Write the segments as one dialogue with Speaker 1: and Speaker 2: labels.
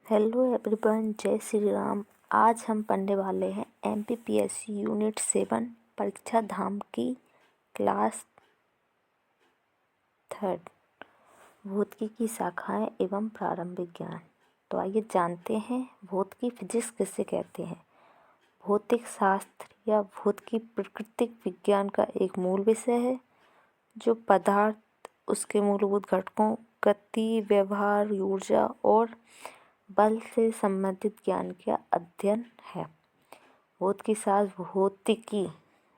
Speaker 1: Hello everyone, जय श्री राम। आज हम पढ़ने वाले हैं एमपीपीएससी यूनिट 7 परीक्षा धाम की क्लास 3 भौतिकी की शाखाएं एवं प्रारंभिक ज्ञान। तो आइए जानते हैं भौतिकी फिजिक्स किसे कहते हैं। भौतिक शास्त्र या भौतिकी प्राकृतिक विज्ञान का एक मूल विषय है जो पदार्थ, उसके मूलभूत घटकों, गति, व्यवहार, ऊर्जा और बल से संबंधित ज्ञान का अध्ययन है। भौतिकी शास्त्र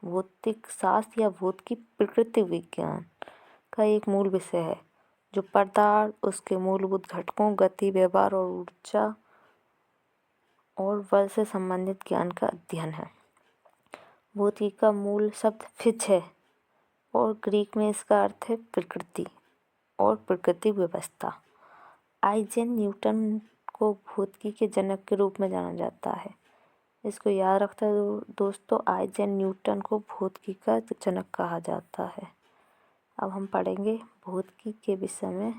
Speaker 1: भौतिक शास्त्र या भौतिकी प्राकृतिक विज्ञान का एक मूल विषय है जो पदार्थ, उसके मूलभूत घटकों, गति, व्यवहार और ऊर्जा और बल से संबंधित ज्ञान का अध्ययन है। भौतिकी का मूल शब्द फिज है और ग्रीक में इसका अर्थ है प्रकृति और प्राकृतिक व्यवस्था। आइजैक न्यूटन को भौतिकी के जनक के रूप में जाना जाता है। इसको याद रखते हैं दोस्तों, आइजैक न्यूटन को भौतिकी का जनक कहा जाता है। अब हम पढ़ेंगे भौतिकी के विषय में।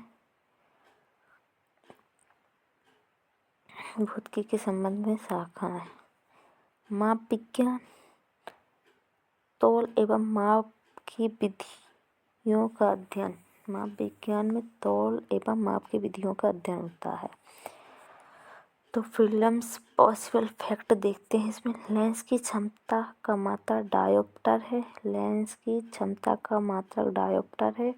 Speaker 1: भौतिकी के संबंध में शाखाएं: माप विज्ञान, तौल एवं माप की विधियों का अध्ययन। माप विज्ञान में तौल एवं माप की विधियों का अध्ययन होता है। तो फिल्म्स पॉसिबल फैक्ट देखते हैं इसमें। लेंस की क्षमता का मात्रक डायोप्टर है। लेंस की क्षमता का मात्रक डायोप्टर है।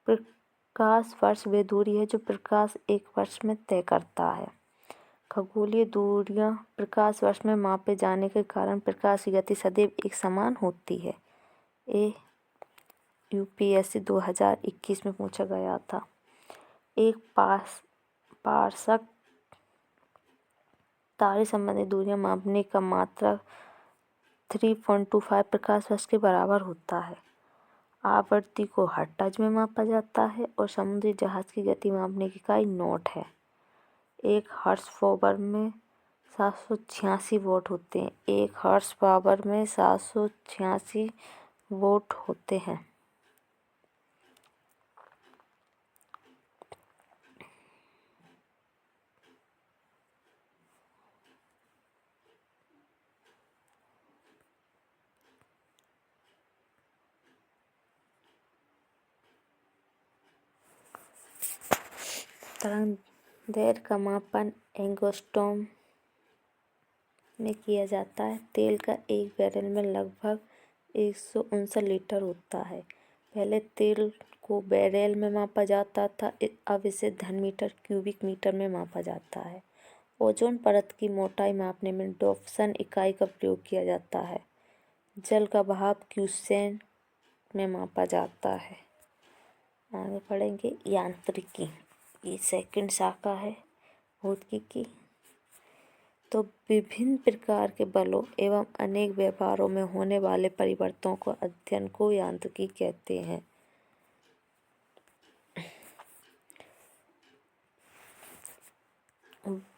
Speaker 1: प्रकाश वर्ष वह दूरी है जो प्रकाश एक वर्ष में तय करता है। खगोलीय दूरियां प्रकाश वर्ष में मापे जाने के कारण प्रकाश की गति सदैव एक समान होती है। ये यूपीएससी 2021 में पूछा गया था। एक पारसक तारे संबंधी दूरियां मापने का मात्रक 3.25 प्रकाश वर्ष के बराबर होता है। आवृत्ति को हर्ट्ज में मापा जाता है और समुद्री जहाज की गति मापने की इकाई नॉट है। एक हॉर्स पावर में 786 वोट होते हैं। एक हॉर्स पावर में 786 वोट होते हैं। तरंग दैर्घ्य का मापन एंगस्ट्रॉम में किया जाता है। तेल का एक बैरल में लगभग 159 लीटर होता है। पहले तेल को बैरल में मापा जाता था, अब इसे घनमीटर क्यूबिक मीटर में मापा जाता है। ओजोन परत की मोटाई मापने में डॉप्सन इकाई का प्रयोग किया जाता है। जल का बहाव क्यूसेक में मापा जाता है। आगे पढ़ेंगे यांत्रिकी। ये सेकंड शाखा है भौतिकी की। तो विभिन्न प्रकार के बलों एवं अनेक व्यवहारों में होने वाले परिवर्तनों को अध्ययन को यांत्रिकी कहते हैं।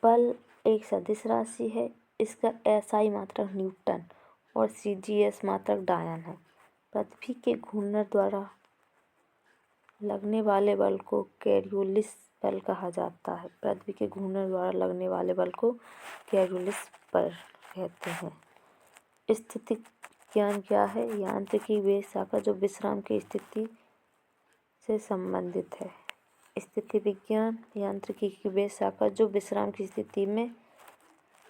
Speaker 1: बल एक सदिश राशि है। इसका एसआई मात्रक न्यूटन और सीजीएस मात्रक डायन है। पृथ्वी के घूर्णन द्वारा लगने वाले बल को कैरियोलिस बल कहा जाता है। पृथ्वी के घूर्णन द्वारा लगने वाले बल को कैरियोलिस बल कहते हैं। स्थिति ज्ञान क्या है? यांत्रिकी वे शाखा जो विश्राम की स्थिति से संबंधित है। स्थिति विज्ञान यांत्रिकी की वे शाखा जो विश्राम की स्थिति में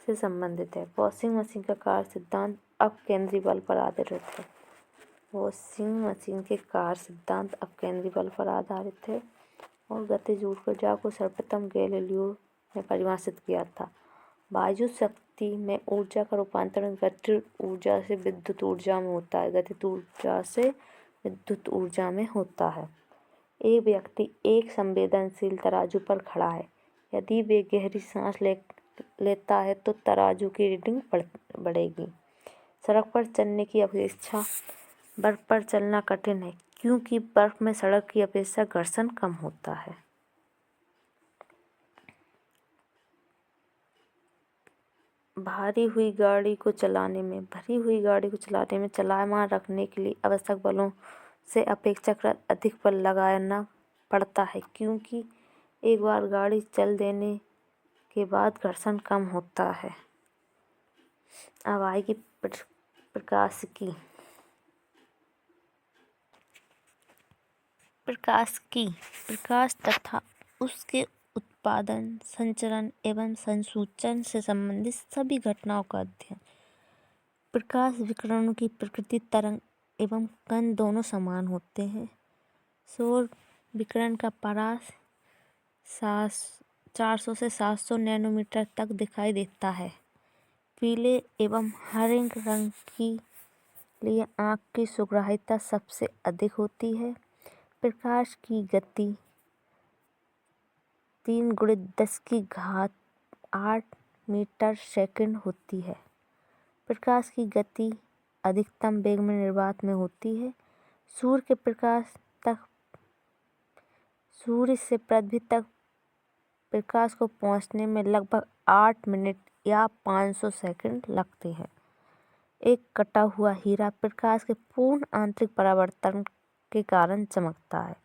Speaker 1: से संबंधित है। वॉशिंग मशीन का कार्य सिद्धांत अपकेंद्री बल पर आधारित है। वॉशिंग मशीन के कार्य सिद्धांत अपकेंद्री बल पर आधारित है और गतिज ऊर्जा को सर्वप्रथम गैलीलियो ने परिभाषित किया था। वायु शक्ति में ऊर्जा का रूपांतरण गतिज ऊर्जा से विद्युत ऊर्जा में होता है। गतिज ऊर्जा से विद्युत ऊर्जा में होता है। एक व्यक्ति एक संवेदनशील तराजू पर खड़ा है। यदि वे गहरी सांस लेता है तो तराजू की रीडिंग बढ़ेगी। सड़क पर चलने की अपेक्षा बर्फ पर चलना कठिन है क्योंकि बर्फ में सड़क की अपेक्षा घर्षण कम होता है। भरी हुई गाड़ी को चलाने में चलायमान रखने के लिए आवश्यक बलों से अपेक्षाकृत अधिक बल लगाना पड़ता है क्योंकि एक बार गाड़ी चल देने के बाद घर्षण कम होता है। अब आएगी प्रकाश की। प्रकाश तथा उसके उत्पादन, संचरण एवं संसूचन से संबंधित सभी घटनाओं का अध्ययन। प्रकाश विकिरणों की प्रकृति तरंग एवं कण दोनों समान होते हैं। सौर विकिरण का परास 400 से 700 नैनोमीटर तक दिखाई देता है। पीले एवं हरे रंग के लिए आँख की सुग्राह्यता सबसे अधिक होती है। प्रकाश की गति 3×10⁸ मीटर सेकंड होती है। प्रकाश की गति अधिकतम वेग में निर्वात में होती है। सूर्य से पृथ्वी तक प्रकाश को पहुंचने में लगभग 8 मिनट या 500 सेकंड लगते हैं। एक कटा हुआ हीरा प्रकाश के पूर्ण आंतरिक परावर्तन के कारण चमकता है।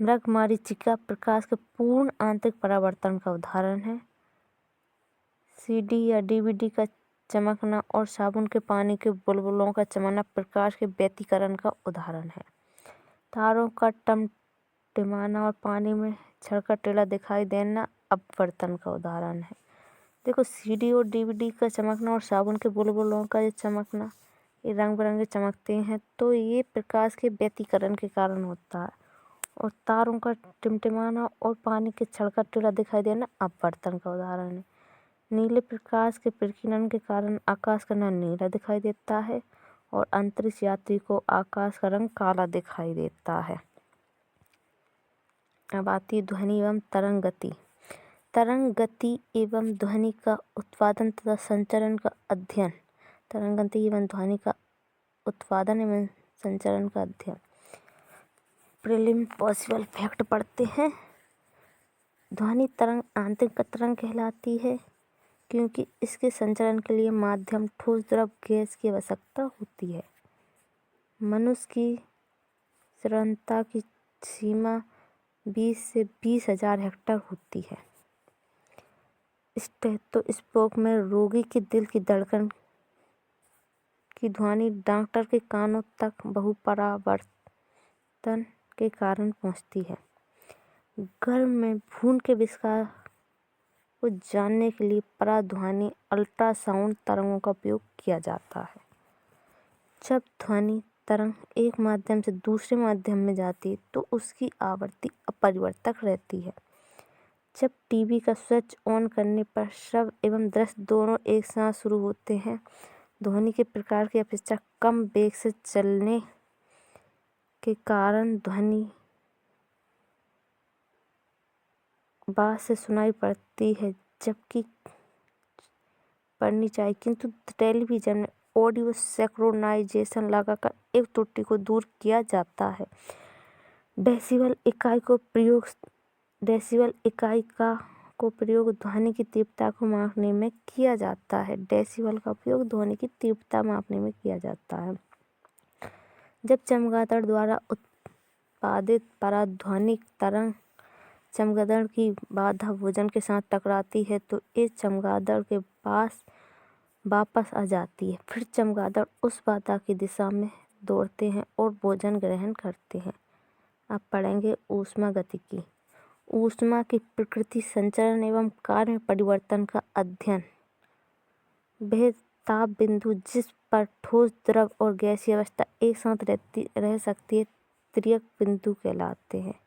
Speaker 1: मृगमरीचिका प्रकाश के पूर्ण आंतरिक परावर्तन का उदाहरण है। सीडी या डीवीडी का चमकना और साबुन के पानी के बुलबुलों का चमकना प्रकाश के व्यतिकरण का उदाहरण है। तारों का टिमटिमाना और पानी में छड़का टेढ़ा दिखाई देना अपवर्तन का उदाहरण है। देखो, सीडी और डीवीडी का चमकना और साबुन के बुलबुलों का ये चमकना, ये रंग बिरंगे चमकते हैं, तो ये प्रकाश के व्यतिकरण के कारण होता है। और तारों का टिमटिमाना और पानी के छड़का टेढ़ा दिखाई देना अपवर्तन का उदाहरण है। नीले प्रकाश के प्रकीर्णन के कारण आकाश का रंग नीला दिखाई देता है और अंतरिक्ष यात्री को आकाश का रंग काला दिखाई देता है। अब आती है ध्वनि एवं तरंग गति। तरंग गति एवं ध्वनि का उत्पादन तथा संचरण का अध्ययन। तरंग गति एवं ध्वनि का उत्पादन एवं संचरण का अध्ययन। प्रीलिम पॉसिबल फैक्ट पढ़ते हैं। ध्वनि तरंग आंतरिक तरंग कहलाती है क्योंकि इसके संचरण के लिए माध्यम ठोस, द्रव, गैस की आवश्यकता होती है। मनुष्य की श्रवणता की सीमा 20 से 20,000 हेक्टेयर होती है। स्टेथोस्कोप में रोगी के दिल की धड़कन की ध्वनि डॉक्टर के कानों तक बहुपरावर्तन के कारण पहुंचती है। गर्भ में भ्रूण के विकास को जानने के लिए पराध्वनि अल्ट्रासाउंड तरंगों का उपयोग किया जाता है। जब ध्वनि तरंग एक माध्यम से दूसरे माध्यम में जाती है तो उसकी आवृत्ति अपरिवर्तक रहती है। जब टीवी का स्विच ऑन करने पर श्रव्य एवं दृश्य दोनों एक साथ शुरू होते हैं, ध्वनि के प्रकार की अपेक्षा कम वेग से चलने के कारण ध्वनि बाद से सुनाई पड़ती है, जबकि पड़नी चाहिए, किंतु टेलीविजन में ऑडियो सिंक्रोनाइजेशन लगाकर एक त्रुटि को दूर किया जाता है। डेसिबल इकाई को प्रयोग ध्वनि की तीव्रता को मापने में किया जाता है। डेसिबल का उपयोग ध्वनि की तीव्रता मापने में किया जाता है। जब चमगादड़ द्वारा उत्पादित पराध्वनिक तरंग चमगादड़ की बाधा भोजन के साथ टकराती है तो ये चमगादड़ के पास वापस आ जाती है। फिर चमगादड़ उस बाधा की दिशा में दौड़ते हैं और भोजन ग्रहण करते हैं। अब पढ़ेंगे ऊष्मा गतिकी। ऊष्मा की प्रकृति, संचरण एवं कार्य में परिवर्तन का अध्ययन। वह ताप बिंदु जिस पर ठोस, द्रव और गैसीय अवस्था एक साथ रह सकती है त्रियक बिंदु कहलाते हैं।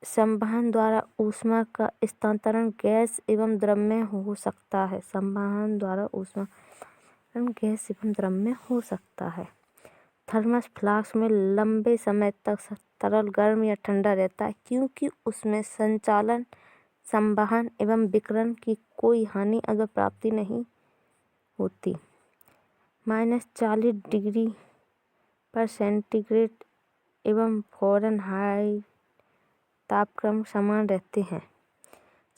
Speaker 1: संवहन द्वारा ऊष्मा का स्थानांतरण गैस एवं द्रव में हो सकता है। संवहन द्वारा ऊष्मा गैस एवं द्रव में हो सकता है। थर्मस फ्लास्क में लंबे समय तक तरल गर्म या ठंडा रहता है क्योंकि उसमें संचालन, संवहन एवं विकिरण की कोई हानि अथवा प्राप्ति नहीं होती। -40 डिग्री पर सेंटीग्रेड एवं फ़ारेनहाइट तापक्रम समान रहते हैं।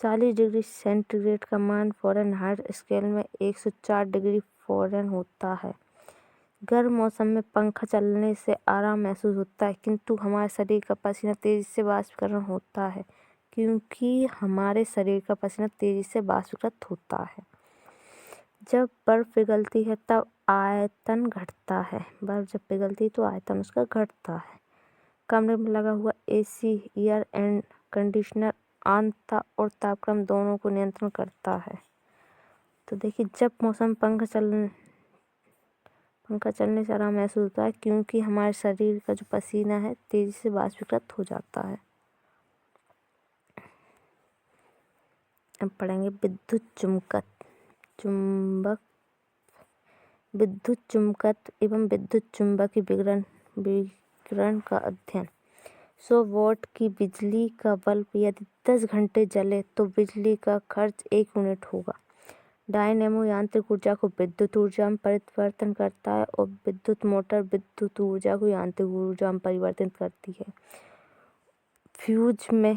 Speaker 1: 40 डिग्री सेंटीग्रेड का मान फ़ारेनहाइट स्केल में 104 डिग्री फ़ारेनहाइट होता है। गर्म मौसम में पंखा चलने से आराम महसूस होता है, किंतु हमारे शरीर का पसीना तेजी से वाष्पीकरण होता है क्योंकि हमारे शरीर का पसीना तेजी से वाष्पीकृत होता है। जब बर्फ पिघलती है तब आयतन घटता है। बर्फ जब पिघलती है तो आयतन उसका घटता है। कमरे में लगा हुआ एसी एयर एंड कंडीशनर आर्द्रता और तापक्रम दोनों को नियंत्रण करता है। तो देखिए, जब मौसम पंखा चलने से आराम महसूस होता है क्योंकि हमारे शरीर का जो पसीना है तेजी से वाष्पीकृत हो जाता है। अब पढ़ेंगे विद्युत चुम्बकत्व एवं विद्युत चुम्बकीय विकिरण का अध्ययन। 100 वॉट की बिजली का बल्ब यदि 10 घंटे जले तो बिजली का खर्च 1 यूनिट होगा। डायनेमो यांत्रिक ऊर्जा को विद्युत ऊर्जा में परिवर्तन करता है और विद्युत मोटर विद्युत ऊर्जा को यांत्रिक ऊर्जा में परिवर्तित करती है। फ्यूज में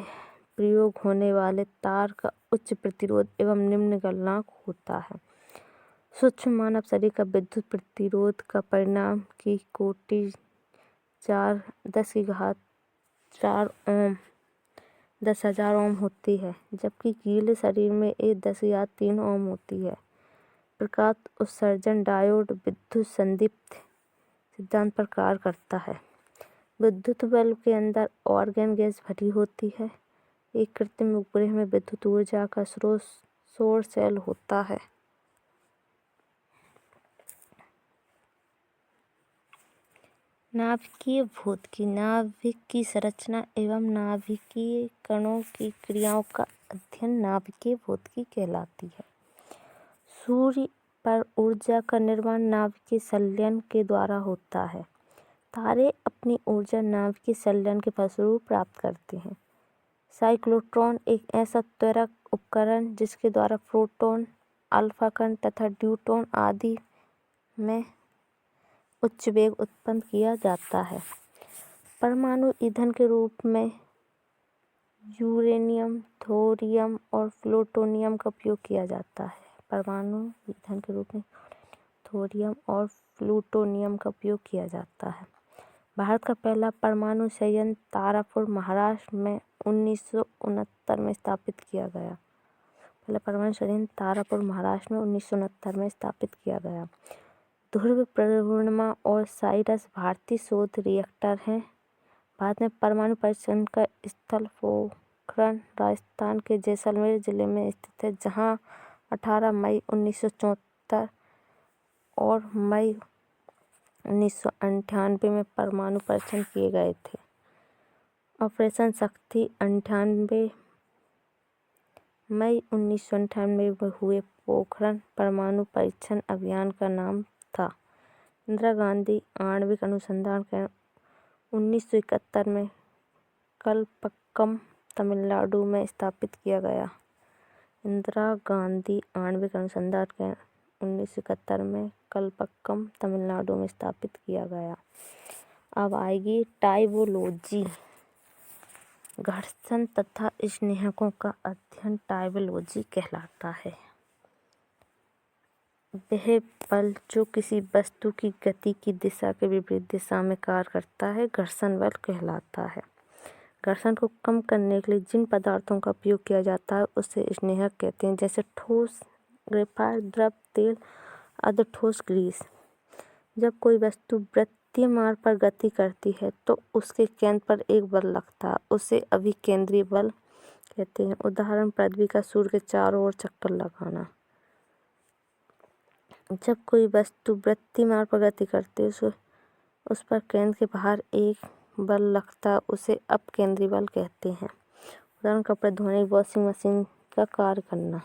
Speaker 1: प्रयोग होने वाले तार का उच्च प्रतिरोध एवं निम्न गलनांक होता है। सूक्ष्म मानव शरीर का विद्युत प्रतिरोध का परिणाम की कोटि 10,000 ओम होती है, जबकि गीले शरीर में 10,3 ओम होती है। प्रकाश उत्सर्जन डायोड विद्युत संदीप्त सिद्धांत पर कार्य करता है। विद्युत बल्ब के अंदर ऑर्गन गैस भरी होती है। एक कृत्रिम उपग्रह में विद्युत ऊर्जा का स्रोत सौर सेल होता है। नाभिकीय भौतिकी नाभिक की संरचना एवं नाभिकीय कणों की क्रियाओं का अध्ययन नाभिकीय भौतिकी कहलाती है। सूर्य पर ऊर्जा का निर्माण नाभिकीय संलयन के द्वारा होता है। तारे अपनी ऊर्जा नाभिकीय संलयन के फलस्वरूप प्राप्त करते हैं। साइक्लोट्रॉन एक ऐसा त्वरक उपकरण जिसके द्वारा प्रोटॉन, अल्फा कण तथा न्यूट्रॉन आदि में उच्च वेग उत्पन्न किया जाता है। परमाणु ईंधन के रूप में यूरेनियम, थोरियम और प्लूटोनियम का उपयोग किया जाता है। परमाणु ईंधन के रूप में थोरियम और प्लूटोनियम का उपयोग किया जाता है। भारत का पहला परमाणु संयंत्र तारापुर, महाराष्ट्र में 1969 में स्थापित किया गया। पहला परमाणु संयंत्र तारापुर, महाराष्ट्र में 1969 में स्थापित किया गया। ध्रुव, पूर्णिमा और साइरस भारतीय शोध रिएक्टर हैं। भारत में परमाणु परीक्षण का स्थल पोखरण राजस्थान के जैसलमेर जिले में स्थित है, जहां 18 मई 1974 और मई 1998 में परमाणु परीक्षण किए गए थे। ऑपरेशन शक्ति 98 मई 1998 में हुए पोखरण परमाणु परीक्षण अभियान का नाम था। इंदिरा गांधी आणविक अनुसंधान केंद्र 1971 में कलपक्कम, तमिलनाडु में स्थापित किया गया। इंदिरा गांधी आणविक अनुसंधान केंद्र 1971 में कलपक्कम, तमिलनाडु में स्थापित किया गया। अब आएगी टाइपोलॉजी। घर्षण तथा स्नेहकों का अध्ययन टाइपोलॉजी कहलाता है। वह बल जो किसी वस्तु की गति की दिशा के विपरीत दिशा में कार्य करता है घर्षण बल कहलाता है। घर्षण को कम करने के लिए जिन पदार्थों का उपयोग किया जाता है उसे स्नेहक कहते हैं, जैसे ठोस ग्रेफाइट, द्रव तेल, अर्धठोस ग्रीस। जब कोई वस्तु वृत्तीय मार्ग पर गति करती है तो उसके केंद्र पर एक बल लगता है, उसे अभिकेंद्री बल कहते हैं। उदाहरण, पृथ्वी का सूर्य के चारों ओर चक्कर लगाना। जब कोई वस्तु वृत्तीय मार्ग पर गति करती है उस पर केंद्र के बाहर एक बल लगता है, उसे अपकेंद्री बल कहते हैं। उदाहरण, कपड़े धोने की वॉशिंग मशीन का कार्य करना।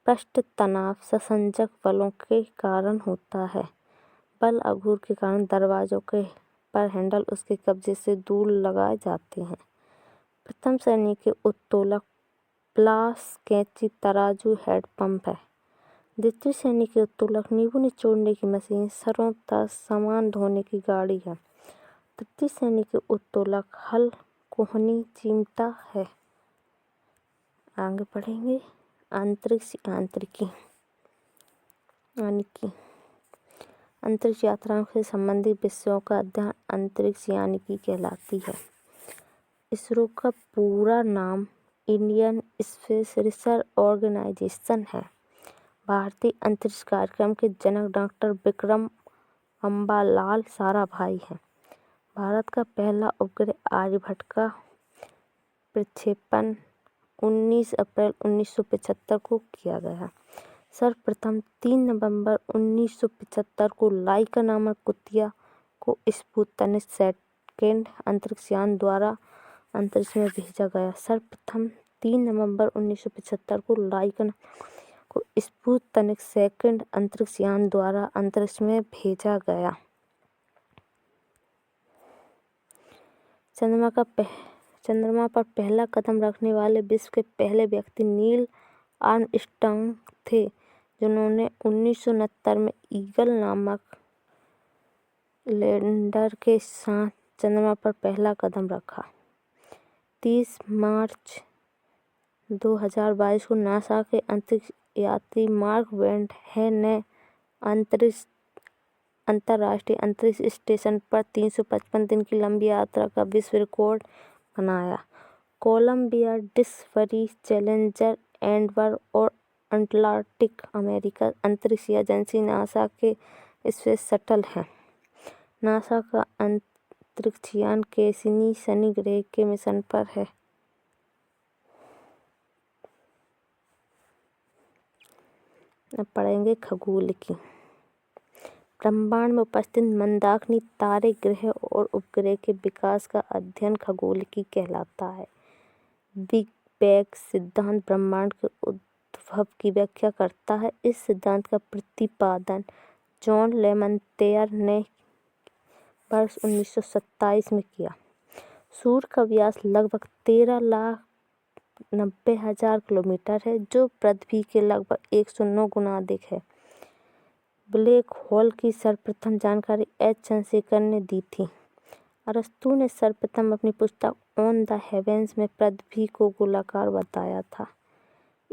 Speaker 1: पृष्ठ तनाव संसंजक बलों के कारण होता है। बल आघूर्ण के कारण दरवाजों के पर हैंडल उसके कब्जे से दूर लगाए जाते हैं। प्रथम श्रेणी के उत्तोलक प्लास, कैंची, तराजू, हैंडपंप है। द्वितीय श्रेणी के उत्तोलक नींबू निचोड़ने की मशीन, सरों तथा सामान धोने की गाड़ी है। तृतीय श्रेणी के उत्तोलक हल, कोहनी, चिमटा है। आगे पढ़ेंगे अंतरिक्ष यांत्रिकी। अंतरिक्ष यात्राओं से संबंधित विषयों का अध्ययन अंतरिक्ष यानिकी कहलाती है। इसरो का पूरा नाम इंडियन स्पेस रिसर्च ऑर्गेनाइजेशन है। भारतीय अंतरिक्ष कार्यक्रम के जनक डॉक्टर विक्रम अम्बालाल साराभाई हैं। भारत का पहला उपग्रह आर्यभट्ट का प्रक्षेपण 19 अप्रैल 1975 को किया गया। सर्वप्रथम 3 नवंबर 1975 को लाइका नामक कुतिया को स्पुतनिक सेकंड अंतरिक्ष यान द्वारा अंतरिक्ष में भेजा गया। सर्वप्रथम 3 नवंबर 1975 को लाइका को स्पुतनिक सेकंड अंतरिक्ष यान द्वारा अंतरिक्ष में भेजा गया। चंद्रमा पर पहला कदम रखने वाले विश्व के पहले व्यक्ति नील आर्मस्ट्रांग थे, जिन्होंने 1969 में ईगल नामक लैंडर के साथ चंद्रमा पर पहला कदम रखा। 30 मार्च 2022 को नासा के अंतरिक्ष यात्री मार्क वैन ने अंतर्राष्ट्रीय अंतरिक्ष स्टेशन पर 355 दिन की लंबी यात्रा का विश्व रिकॉर्ड बनाया। कोलंबिया, डिस्कवरी, चैलेंजर, एंडवर और अटलांटिक अमेरिका अंतरिक्ष एजेंसी नासा के स्पेस शटल हैं। नासा का अंतरिक्ष यान कैसिनी शनि ग्रह के मिशन पर है। अब पढ़ेंगे खगोल की। ब्रह्मांड में उपस्थित मंदाकिनी तारे, ग्रह और उपग्रह के विकास का अध्ययन खगोलिकी कहलाता है। बिग बैंग सिद्धांत ब्रह्मांड के उद्भव की व्याख्या करता है। इस सिद्धांत का प्रतिपादन जॉन लेमैत्रे ने वर्ष 1927 में किया। सूर्य का व्यास लगभग 13,90,000 किलोमीटर है, जो पृथ्वी के लगभग 109 गुना अधिक है। ब्लैक होल की सर्वप्रथम जानकारी एच चंद्रशेखर ने दी थी। अरस्तु ने सर्वप्रथम अपनी पुस्तक ऑन द हेवेंस में पृथ्वी को गोलाकार बताया था।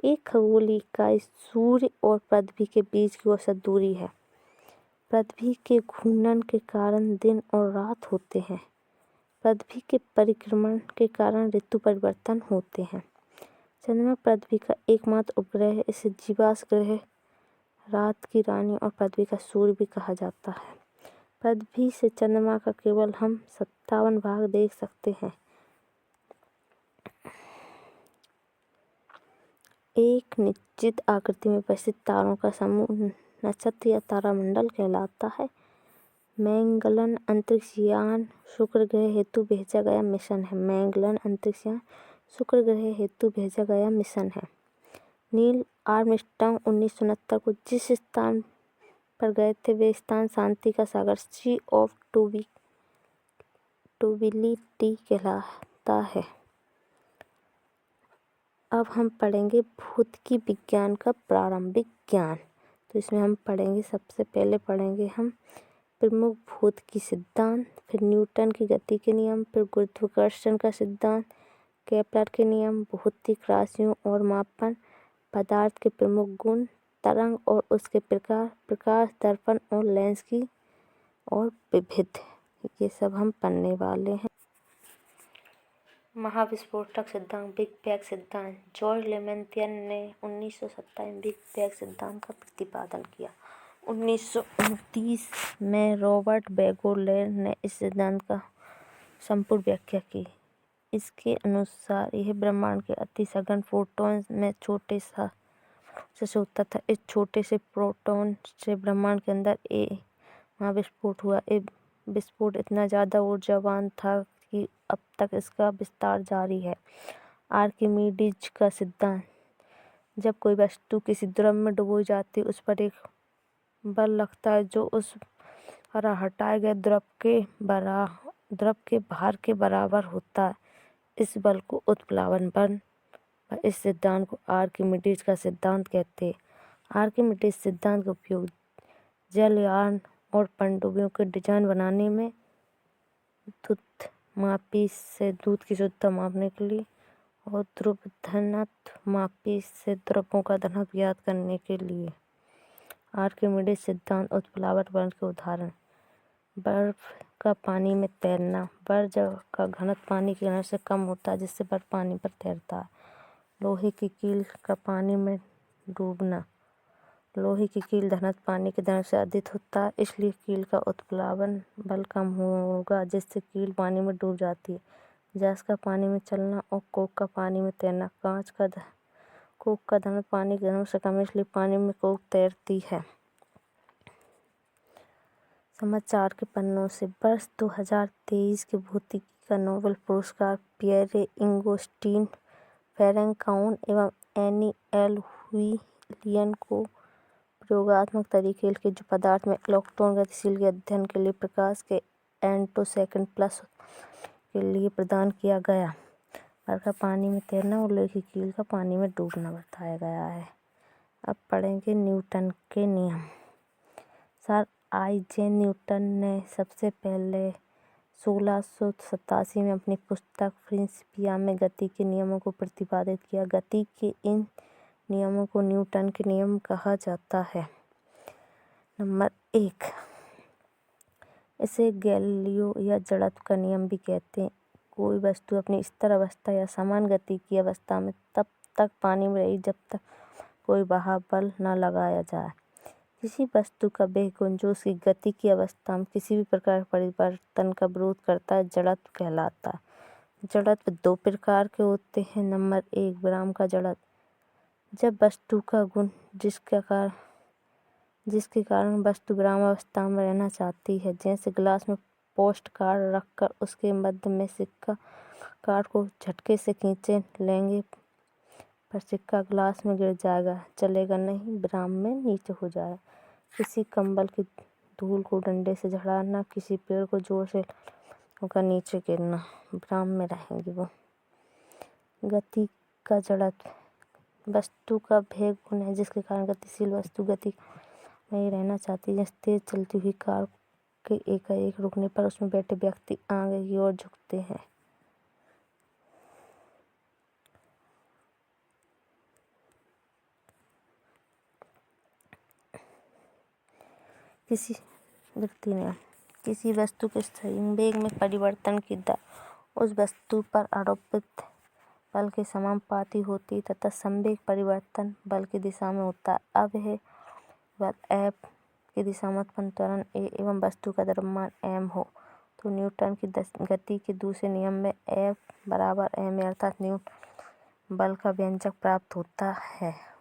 Speaker 1: एक खगोलीय इकाई सूर्य और पृथ्वी के बीच की औसत दूरी है। पृथ्वी के घूर्णन के कारण दिन और रात होते हैं। पृथ्वी के परिक्रमण के कारण ऋतु परिवर्तन होते हैं। चंद्रमा पृथ्वी का एकमात्र उपग्रह है। इसे जीवाश्म ग्रह, रात की रानी और पृथ्वी का सूर्य भी कहा जाता है। पृथ्वी से चंद्रमा का केवल हम 57 भाग देख सकते हैं। एक निश्चित आकृति में उपस्थित तारों का समूह नक्षत्र या तारामंडल कहलाता है। मैगेलन अंतरिक्ष यान शुक्र ग्रह हेतु भेजा गया मिशन है। मैगेलन अंतरिक्ष यान शुक्र ग्रह हेतु भेजा गया मिशन है। नील आर्मस्ट्रांग 1969 को जिस स्थान पर गए थे, वे स्थान शांति का सागर, सी ऑफ ट्यूबिलिटी कहलाता है। अब हम पढ़ेंगे भौतिकी विज्ञान का प्रारंभिक ज्ञान। तो इसमें हम पढ़ेंगे, सबसे पहले पढ़ेंगे हम प्रमुख भौतिकी सिद्धांत, फिर न्यूटन की गति के नियम, फिर गुरुत्वाकर्षण का सिद्धांत, केपलर के नियम, भौतिक राशियों और मापन, पदार्थ के प्रमुख गुण, तरंग और उसके प्रकार, प्रकाश दर्पण और लेंस की और विविध, ये सब हम पढ़ने वाले हैं। महाविस्फोटक सिद्धांत, बिग बैंग सिद्धांत। जॉर्ज लेमैत्रे ने 1927 में बिग बैंग सिद्धांत का प्रतिपादन किया। 1929 में रॉबर्ट बेगोलेर ने इस सिद्धांत का संपूर्ण व्याख्या की। इसके अनुसार यह ब्रह्मांड के अति सघन फोटॉन में छोटे से होता था। इस छोटे से प्रोटॉन से ब्रह्मांड के अंदर महाविस्फोट हुआ। ये विस्फोट इतना ज़्यादा ऊर्जावान था कि अब तक इसका विस्तार जारी है। आर्किमिडीज का सिद्धांत, जब कोई वस्तु किसी द्रव में डुबोई जाती है, उस पर एक बल लगता है जो उस पर हटाए गए द्रव के भार के बराबर होता है। इस बल को उत्प्लावन बल, इस सिद्धांत को आर्किमिडीज का सिद्धांत कहते हैं। आर्किमिडीज सिद्धांत का उपयोग जलयान और पनडुब्बियों के डिजाइन बनाने में, मापी से दूध की शुद्धता मापने के लिए, और ध्रुव घनत्व मापी से द्रव्यों का घनत्व ज्ञात करने के लिए। आर्किमिडीज सिद्धांत उत्प्लावन बल के उदाहरण, बर्फ का पानी में तैरना। बर्फ का घनत्व पानी के घनत्व से कम होता है, जिससे बर्फ पानी पर तैरता है। लोहे की कील का पानी में डूबना। लोहे की कील धनत्व पानी के धनत्व से अधिक होता है, इसलिए कील का उत्प्लावन बल कम होगा, जिससे कील पानी में डूब जाती है। जैस का पानी में चलना और कोक का पानी में तैरना। कोक का धनत्व पानी के धनत्व से कम है, इसलिए पानी में कोक तैरती है। समाचार के पन्नों से। वर्ष 2023 के भौतिकी का नोबेल पुरस्कार पियरे इंगोस्टीन, फेरेंकाउन एवं एनी एल व्हिलियन को प्रयोगात्मक तरीके के जो पदार्थ में इलेक्ट्रॉन गतिशील के अध्ययन के लिए प्रकाश के एंटोसेकंड प्लस के लिए प्रदान किया गया। बल का पानी में तैरना और लोहे की कील का पानी में डूबना बताया गया है। अब पढ़ेंगे न्यूटन के नियम। सर आइजैक न्यूटन ने सबसे पहले 1687 में अपनी पुस्तक प्रिंसिपिया में गति के नियमों को प्रतिपादित किया। गति के इन नियमों को न्यूटन के नियम कहा जाता है। नंबर 1, इसे गैलीलियो या जड़त्व का नियम भी कहते हैं। कोई वस्तु अपनी स्थिर अवस्था या समान गति की अवस्था में तब तक पानी में रही जब तक कोई बहाव बल न लगाया जाए। किसी वस्तु का वह गुण जो उसकी गति की अवस्था में किसी भी प्रकार के परिवर्तन का विरोध करता है जड़त्व कहलाता है। जड़त्व 2 प्रकार के होते हैं। नंबर 1, विराम का जड़त्व। जब वस्तु का गुण जिसके कारण वस्तु विराम अवस्था में रहना चाहती है, जैसे गिलास में पोस्ट कार्ड रखकर उसके मध्य में सिक्का कार्ड को झटके से खींचे लेंगे पर सिक्का गिलास में गिर जाएगा, चलेगा नहीं, विराम में नीचे हो जाए। किसी कंबल की धूल को डंडे से झड़ाना, किसी पेड़ को जोर से होकर नीचे गिरना, विराम में रहेंगे वो। गति का जड़त्व वस्तु का वह गुण है जिसके कारण गतिशील वस्तु गति में ही रहना चाहती है। जैसे तेज चलती हुई कार के एकाएक रुकने पर उसमें बैठे व्यक्ति आगे की ओर झुकते हैं। किसी वस्तु के संवेग में परिवर्तन की दर उस वस्तु पर आरोपित बल के समानुपाती होती तथा संवेग परिवर्तन बल की दिशा में होता है। अब यह बल F की दिशा में उत्पन्न त्वरण A एवं वस्तु का द्रव्यमान m हो तो न्यूटन की गति के दूसरे नियम में F बराबर ma अर्थात न्यूटन बल का व्यंजक प्राप्त होता है।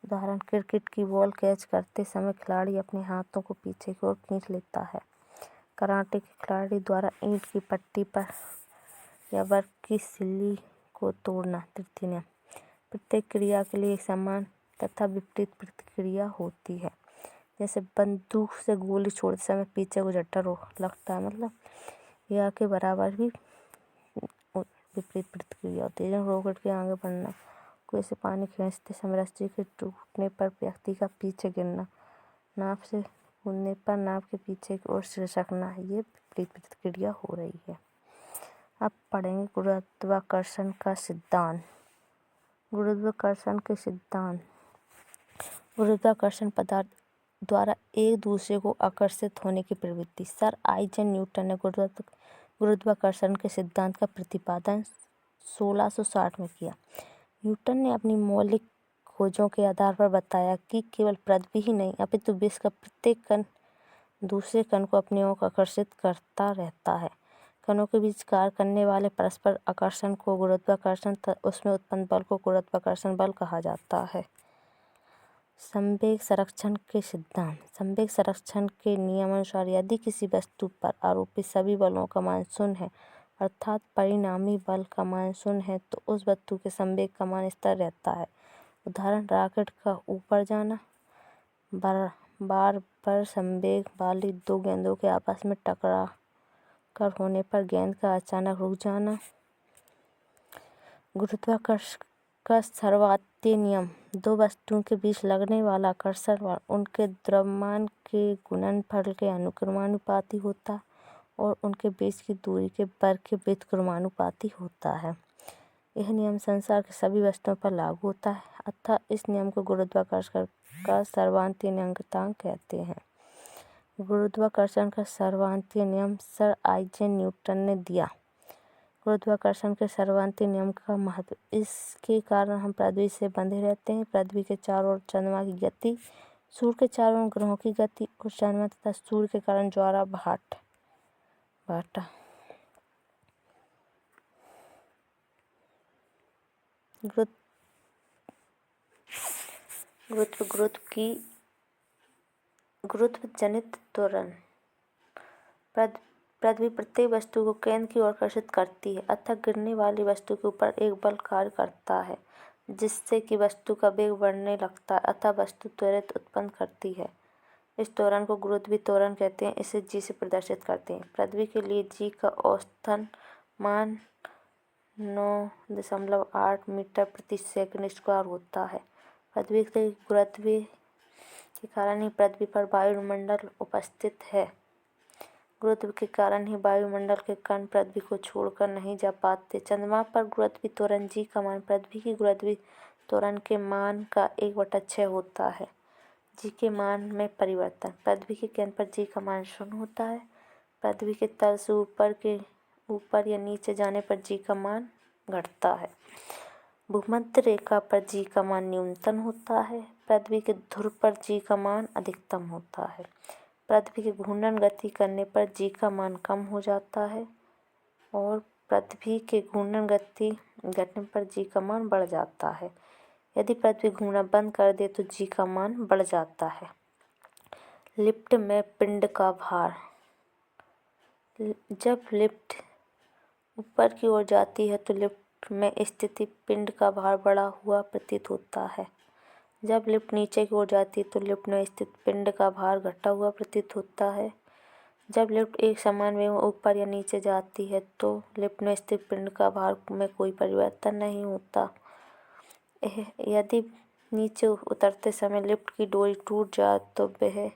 Speaker 1: उदाहरण, क्रिकेट की बॉल कैच करते समय खिलाड़ी अपने हाथों को पीछे की ओर खींच लेता है। कराटे के खिलाड़ी द्वारा ईंट की पट्टी पर या वर्ग की सिल्ली को तोड़ना। तृतीय नियम, प्रत्येक क्रिया के लिए एक समान तथा विपरीत प्रतिक्रिया होती है। जैसे बंदूक से गोली छोड़ते समय पीछे को झट्टा लगता है, मतलब या के बराबर भी विपरीत प्रतिक्रिया होती है। रॉकेट के आगे बढ़ना, कुएं से पानी खींचते समय रस्सी के टूटने पर व्यक्ति का पीछे गिरना, नाव से कूदने पर नाव के पीछे की ओर सिसकना, ये विपरीत प्रतिक्रिया हो रही है। अब पढ़ेंगे गुरुत्वाकर्षण का सिद्धांत। गुरुत्वाकर्षण के सिद्धांत। गुरुत्वाकर्षण पदार्थ द्वारा एक दूसरे को आकर्षित होने की प्रवृत्ति। सर आइजैक न्यूटन ने गुरुत्वाकर्षण के सिद्धांत का प्रतिपादन 1660 में किया। न्यूटन ने अपनी मौलिक खोजों के आधार पर बताया कि केवल पृथ्वी ही नहीं अपितु विश्व का प्रत्येक कण दूसरे कण को अपनी ओर आकर्षित करता रहता है। कणों के बीच कार्य करने वाले परस्पर आकर्षण को गुरुत्वाकर्षण तथा उसमें उत्पन्न बल को गुरुत्वाकर्षण बल कहा जाता है। संवेग संरक्षण के सिद्धांत। संवेग संरक्षण के नियमानुसार यदि किसी वस्तु पर आरोपित सभी बलों का मान शून्य है अर्थात परिणामी बल का मान शून्य है तो उस वस्तु के संवेग का मान स्थिर रहता है। उदाहरण, रॉकेट का ऊपर जाना, बार पर संवेग वाली 2 गेंदों के आपस में टकराकर होने पर गेंद का अचानक रुक जाना। गुरुत्वाकर्षण का सर्ववात्तीय नियम। 2 वस्तुओं के बीच लगने वाला आकर्षण बल उनके द्रव्यमान के गुणनफल के अनुक्रमानुपाती होता है और उनके बीच की दूरी के वर्ग के व्युत्क्रमानुपाती होता है। यह नियम संसार के सभी वस्तुओं पर लागू होता है, अतः इस नियम को गुरुत्वाकर्षण का सर्ववात्तीय नियतांक कहते हैं। गुरुत्वाकर्षण का सर्ववात्तीय नियम सर आइजैक न्यूटन ने दिया। गुरुत्वाकर्षण के सर्वांतिम नियम का महत्व। इसके कारण हम पृथ्वी से बंधे रहते हैं। पृथ्वी के चारों ओर चंद्रमा की गति, सूर्य के चारों ओर ग्रहों की गति और चंद्रमा तथा सूर्य के कारण ज्वाला भाटा गुरुत्व जनित त्वरण। पृथ्वी प्रत्येक वस्तु को केंद्र की ओर आकर्षित करती है, अतः गिरने वाली वस्तु के ऊपर एक बल कार्य करता है जिससे कि वस्तु का वेग बढ़ने लगता है, अतः वस्तु त्वरित उत्पन्न करती है। इस त्वरण को गुरुत्वीय त्वरण कहते हैं। इसे जी से प्रदर्शित करते हैं। पृथ्वी के लिए जी का औसतन मान 9.8 मीटर प्रति सेकंड स्क्वायर होता है। पृथ्वी के गुरुत्व के कारण ही पृथ्वी पर वायुमंडल उपस्थित है। गुरुत्व के कारण ही वायुमंडल के कण पृथ्वी को छोड़कर नहीं जा पाते। चंद्रमा पर गुरुत्वीय त्वरण जी का मान पृथ्वी की गुरुत्वीय त्वरण के मान का 1/6 होता है। जी के मान में परिवर्तन। पृथ्वी के केंद्र पर जी का मान 0 होता है। पृथ्वी के तल से ऊपर या नीचे जाने पर जी का मान घटता है। भूमध्य रेखा पर जी का मान न्यूनतम होता है। पृथ्वी के ध्रुव पर जी का मान अधिकतम होता है। पृथ्वी के घूर्णन गति करने पर जी का मान कम हो जाता है और पृथ्वी के घूर्णन गति घटने पर जी का मान बढ़ जाता है। यदि पृथ्वी घूमना बंद कर दे तो जी का मान बढ़ जाता है। लिफ्ट में पिंड का भार। जब लिफ्ट ऊपर की ओर जाती है तो लिफ्ट में स्थित पिंड का भार बढ़ा हुआ प्रतीत होता है। जब लिफ्ट नीचे की ओर जाती है तो लिफ्ट में स्थित पिंड का भार घटा हुआ प्रतीत होता है। जब लिफ्ट एक समान वेग में ऊपर या नीचे जाती है तो लिफ्ट में स्थित पिंड का भार में कोई परिवर्तन नहीं होता। यदि नीचे उतरते समय लिफ्ट की डोरी टूट जाए तो वह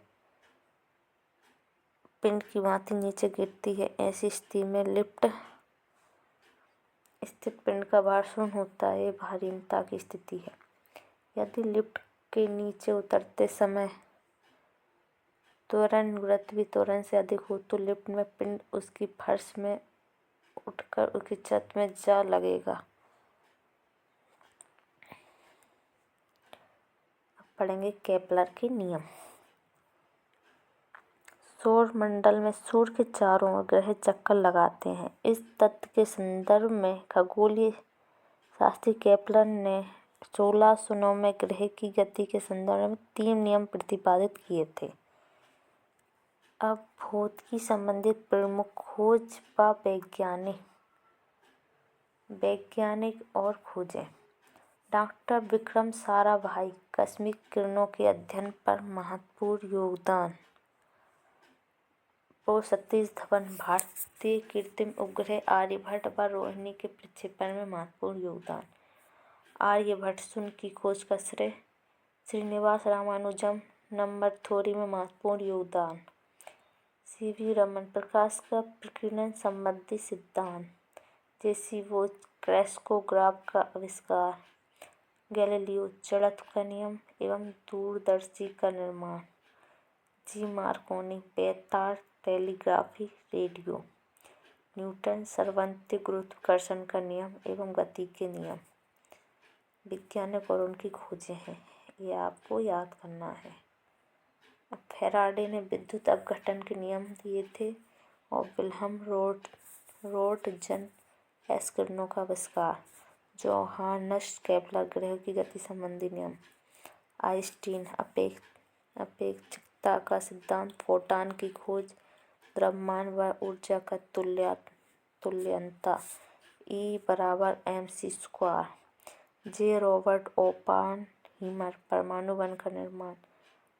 Speaker 1: पिंड की भांति नीचे गिरती है। ऐसी स्थिति में लिफ्ट स्थित पिंड का भार 0 होता है। ये भारीनता की स्थिति है। यदि लिफ्ट के नीचे उतरते समय त्वरण गुरुत्वीय त्वरण से अधिक हो तो लिफ्ट में पिंड उसकी फर्श में उठकर उसकी छत में जा लगेगा। अब पढ़ेंगे केपलर के नियम। सौर मंडल में सूर्य के चारों ओर ग्रह चक्कर लगाते हैं। इस तथ्य के संदर्भ में खगोलीय शास्त्री केपलर ने 1609 में ग्रह की गति के संदर्भ में 3 नियम प्रतिपादित किए थे। अब भौतिकी संबंधित प्रमुख खोज व वैज्ञानिक और खोजें। डॉक्टर विक्रम साराभाई कस्मिक किरणों के अध्ययन पर महत्वपूर्ण योगदान। सतीश धवन भारतीय कृत्रिम उपग्रह आर्यभट्ट व रोहिणी के प्रक्षेपण में महत्वपूर्ण योगदान। आर्यभट्ट शून्य की खोज का श्रेय। श्रीनिवास रामानुजम नंबर थ्योरी में महत्वपूर्ण योगदान। सीवी रमन प्रकाश का प्रकीर्णन संबंधी सिद्धांत। जेसीवो क्रेस्कोग्राफ का आविष्कार। गैलीलियो जड़त्व का नियम एवं दूरदर्शी का निर्माण। जी मार्कोनी बेतार टेलीग्राफी रेडियो। न्यूटन सर्वंत्य गुरुत्वाकर्षण का नियम एवं गति के नियम। वैज्ञानिक और उनकी खोजें हैं, ये आपको याद करना है। अब फैराडे ने विद्युत अपघटन के नियम दिए थे और विल्हम रोटजन एस किरणों का आविष्कार। जोहानस केपलर ग्रह की गति संबंधी नियम। आइंस्टीन अपेक्षिकता का सिद्धांत। फोटॉन की खोज। द्रव्यमान व ऊर्जा का तुल्यता E = mc²। जे रॉबर्ट ओपेनहाइमर परमाणु बम का निर्माण।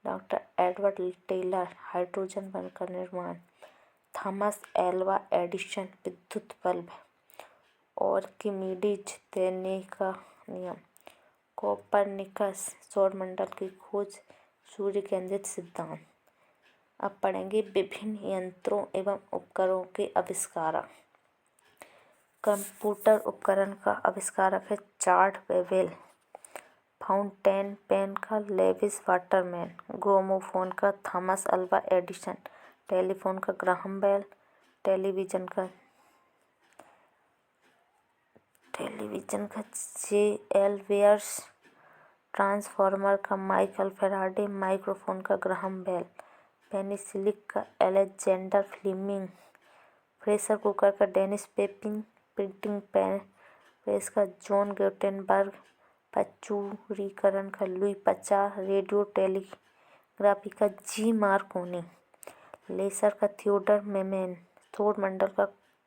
Speaker 1: Doctor Edward Teller hydrogen bomb का निर्माण। थॉमस एल्वा एडिसन विद्युत बल्ब। आर्किमिडीज तैरने का नियम। कोपरनिकस सौरमंडल की खोज। सूर्य केंद्रित सिद्धांत। अब पढ़ेंगे विभिन्न यंत्रों एवं उपकरणों के आविष्कारक। कंप्यूटर उपकरण का आविष्कारक है जॉर्ज बेवेल। फाउंटेन पेन का लेविस वाटरमैन। ग्रामोफोन का थॉमस अल्वा एडिसन। टेलीफोन का ग्राहम बेल। टेलीविजन का टेलीविज़न का जे.एल. वेयर्स, ट्रांसफॉर्मर का माइकल फैराडे, माइक्रोफोन का ग्राहम बेल, पेनिसिलिन का अलेक्जेंडर फ्लेमिंग, प्रेशर कुकर का डेनिस पेपिंग, प्रिंटिंग प्रेस का जॉन गुटेनबर्ग, प्रचुरीकरण का लुई पचार, रेडियो टेलीग्राफी का जी. मार्कोनी, लेसर का थियोडर मेमेन, सौर मंडल का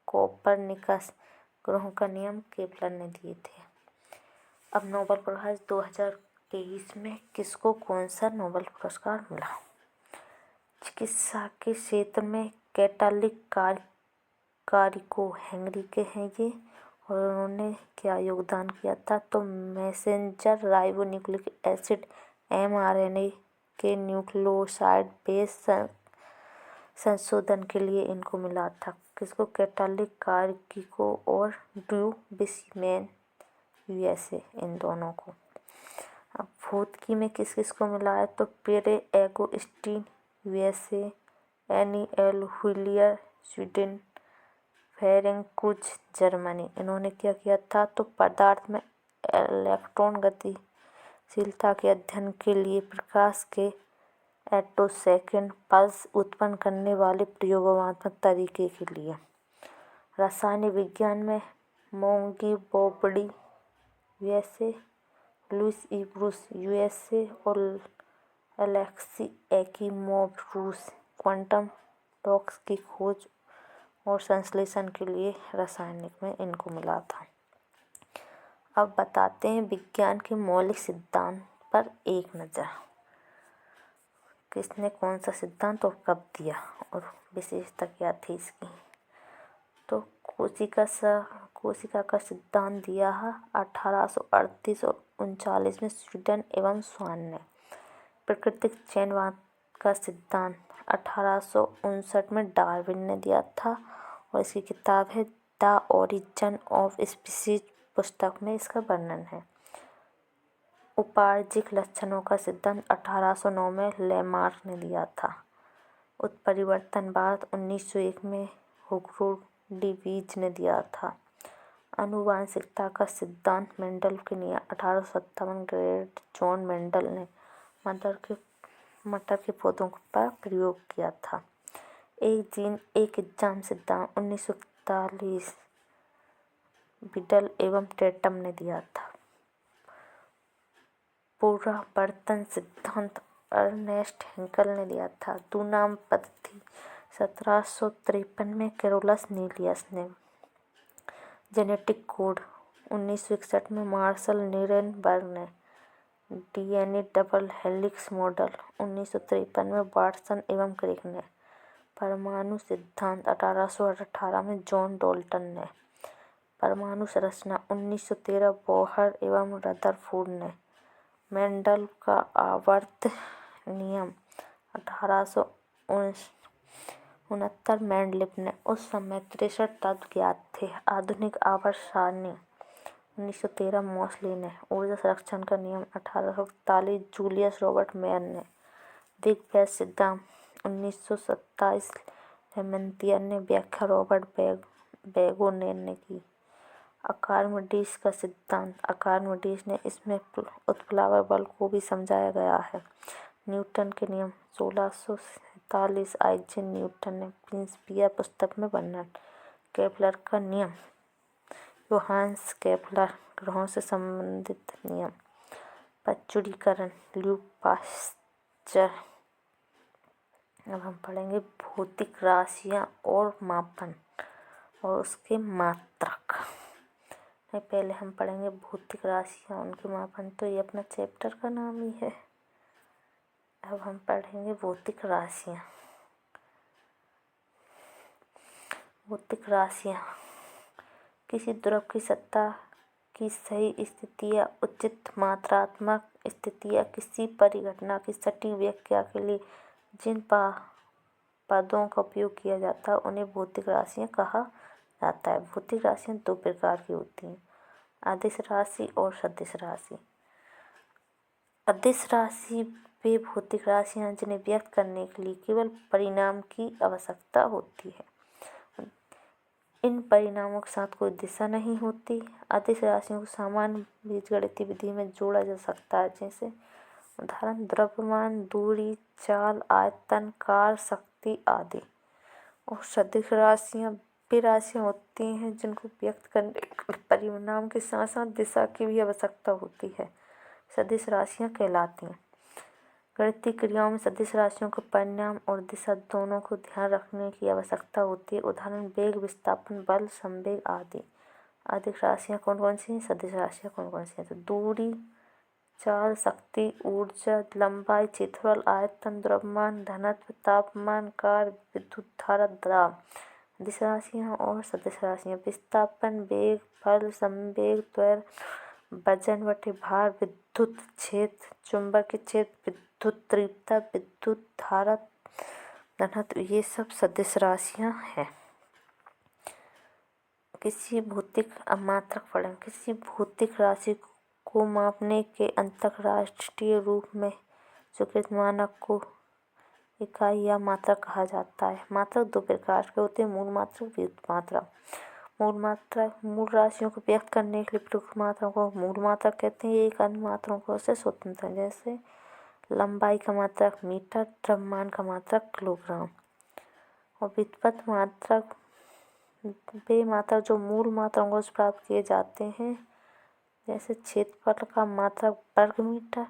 Speaker 1: कोपरनिकस, ग्रहों का नियम केपलर ने दिए थे। अब नोबेल प्राइज 2023 में किसको कौन सा नोबेल पुरस्कार मिला? चिकित्सा के क्षेत्र में कैटालिक कारिको हेनरिके हैं ये, और उन्होंने क्या योगदान किया था? तो मैसेंजर राइबोन्यूक्लिक एसिड mRNA के न्यूक्लियोसाइड बेस संशोधन के लिए इनको मिला था। किसको? कैटालिक कारिको और ड्रू बिशमैन USA, इन दोनों को। अब भौतिकी में किस किस को मिला है? तो Pierre Agostini USA, Anne L'Huillier Sweden, Ferenc Krausz Germany. इन्होंने क्या किया था? तो पदार्थ में इलेक्ट्रॉन गतिशीलता के अध्ययन के लिए प्रकाश के एटोसेकेंड पल्स उत्पन्न करने वाले प्रयोगात्मक तरीके के लिए। रसायन विज्ञान में मोंगी बोबडी USA, लुइस ई. ब्रूस USA और अलेक्सी एकिमोव रूस, क्वांटम डॉट्स की खोज और संश्लेषण के लिए रासायनिक में इनको मिला था। अब बताते हैं विज्ञान के मौलिक सिद्धांत पर एक नज़र। किसने कौन सा सिद्धांत और कब दिया और विशेषता क्या थी इसकी? तो कोशिका का सिद्धांत दिया है 1838 और 39 में स्वीडन एवं स्वान ने। प्राकृतिक चयनवाद का सिद्धांत 1859 में डार्विन ने दिया था, और इसकी किताब है द ओरिजिन ऑफ स्पीसीज पुस्तक में इसका वर्णन है। उपार्जिक लक्षणों का सिद्धांत 1809 में लेमार्क ने दिया था। उत्परिवर्तनवाद 1901 में हुगो डिवीज ने दिया था। आनुवांशिकता का सिद्धांत मेंडल के नियम 1857 ग्रेट जॉन मेंडल ने मटर के पौधों पर प्रयोग किया था। एक जीन एक एग्जाम सिद्धांत 1941 बिडल एवं टेटम ने दिया था। पुनरावर्तन सिद्धांत अर्नेस्ट हेंकल ने दिया था। दुनाम पद्धति 1753 में कैरोलस नीलियस ने। जेनेटिक कोड 1961 में मार्शल नीरेनबर्ग ने। DNA डबल हेलिक्स मॉडल 1953 में वाटसन एवं क्रिक ने। परमाणु सिद्धांत 1818 में जॉन डाल्टन ने। परमाणु संरचना 1913 बोहर एवं रदरफोर्ड ने। मेंडल का आवर्त नियम 1869 मेंडलिप ने। उस समय 63 तत्व ज्ञात थे। आधुनिक आवर्त सारणी 1913 मोसले ने। ऊर्जा संरक्षण का नियम 1841 जूलियस रॉबर्ट मेयर ने। बिग बैंग सिद्धांत 1927 लेमेंतियर ने व्याख्या रॉबर्ट बेगोनेर ने की। आर्किमिडीज का सिद्धांत आर्किमिडीज ने। इसमें उत्प्लावर बल को भी समझाया गया है। न्यूटन के नियम 1647 आइजैक न्यूटन ने प्रिंसिपिया पुस्तक में वर्णन। केपलर का नियम योहान्स केपलर, ग्रहों से संबंधित नियम। प्रचुरीकरण ल्यूक पाश्चर। अब हम पढ़ेंगे भौतिक राशियाँ और मापन और उसके मात्रक। पहले हम पढ़ेंगे भौतिक राशियाँ उनके मापन, तो ये अपना चैप्टर का नाम ही है। अब हम पढ़ेंगे भौतिक राशियाँ। भौतिक राशियाँ किसी द्रव की सत्ता की सही स्थिति या उचित मात्रात्मक स्थिति या किसी परिघटना की सटीक व्याख्या के लिए जिन पदों का उपयोग किया जाता है उन्हें भौतिक राशियाँ कहा जाता है। भौतिक राशियाँ दो प्रकार की होती हैं, अदिश राशि और सदिश राशि। अदिश राशि वे भौतिक राशियाँ जिन्हें व्यक्त करने के लिए केवल परिमाण की आवश्यकता होती है। इन परिणामों के साथ कोई दिशा नहीं होती। अदिश राशियों को सामान्य बीजगणितीय विधि में जोड़ा जा सकता है, जैसे उदाहरण द्रव्यमान, दूरी, चाल, आयतन, कार, शक्ति आदि। और सदिश राशियाँ वे राशियाँ होती हैं जिनको व्यक्त करने के लिए परिणाम के साथ साथ दिशा की भी आवश्यकता होती है, सदिश राशियाँ कहलाती हैं। गणितीय क्रियाओं में सदिश राशियों के परिणाम और दिशा दोनों को ध्यान रखने की आवश्यकता होती है। उदाहरण वेग, विस्थापन, बल, संवेग आदि। अधिक राशियाँ कौन कौन सी हैं? सदिश राशियाँ कौन कौन सी हैं? तो दूरी, चाल, शक्ति, ऊर्जा, लंबाई, क्षेत्रफल, आयतन, द्रव्यमान, घनत्व, तापमान, कार, विद्युत धारा, दाब। दिशा राशियाँ और सदिश राशियाँ विस्थापन, वेग, बल, संवेग, त्वरण, वजन बटे भार, विद्युत क्षेत्र, चुंबकीय क्षेत्र, विद्युत तीव्रता, विद्युत धारा, घनत्व, ये सब सदिश राशियाँ हैं। किसी भौतिक मात्रक पढ़ें। किसी भौतिक राशि को मापने के अंतरराष्ट्रीय रूप में स्वीकृत मानक को इकाई या मात्रक कहा जाता है। मात्रक दो प्रकार के होते हैं, मूल मात्रक, व्युत्पन्न मात्रक। मूल मात्रक मूल राशियों को व्यक्त करने के लिए प्रयुक्त मात्राओं को मूल मात्रक कहते हैं। ये एक अन्य मात्राओं से स्वतंत्र है, जैसे लंबाई का मात्रक मीटर, द्रव्यमान का मात्रक किलोग्राम। और व्युत्पन्न मात्रक वे मात्रक जो मूल मात्राओं से प्राप्त किए जाते हैं, जैसे क्षेत्रफल का मात्रक वर्ग मीटर,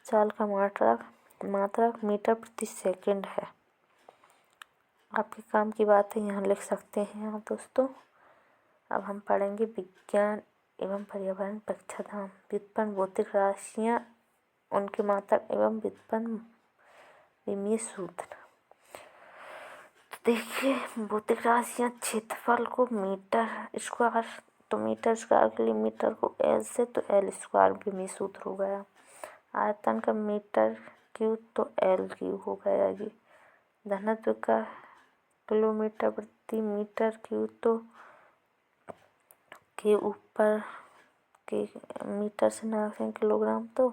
Speaker 1: चाल का मात्रक मीटर प्रति सेकंड है। आपके काम की बात है, यहाँ लिख सकते हैं आप दोस्तों। अब हम पढ़ेंगे विज्ञान एवं पर्यावरण परीक्षाधाम। व्युत्पन्न भौतिक राशियाँ, उनके मात्रक एवं व्युत्पन्न विमीय सूत्र। देखिए, भौतिक राशियाँ क्षेत्रफल को मीटर स्क्वायर, तो मीटर स्क्वायर के लिए मीटर को एल से, तो एल स्क्वायर विमीय सूत्र हो गया। आयतन का मीटर क्यूब, तो एल क्यूब हो गया ये। घनत्व का किलोमीटर प्रति मीटर क्यूब, तो के ऊपर के मीटर से नापें किलोग्राम, तो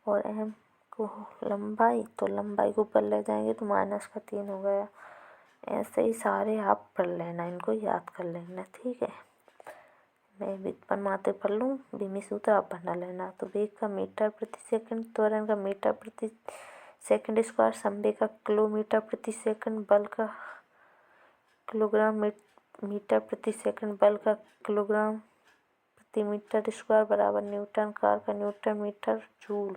Speaker 1: और एम को लंबाई, तो लंबाई को ऊपर ले जाएंगे तो -3 हो गया। ऐसे ही सारे आप पढ़ लेना, इनको याद कर लेना, ठीक है। मैं व्युत्पन्न मात्रक पढ़ लूँ, विमीय सूत्र आप पढ़ना लेना। तो वेग का मीटर प्रति सेकंड, त्वरण का मीटर प्रति सेकंड स्क्वायर, संवेग का किलोमीटर प्रति सेकंड, बल का किलोग्राम मीटर प्रति सेकंड, बल का किलोग्राम प्रति मीटर स्क्वायर बराबर न्यूटन, कार का न्यूटन मीटर जूल,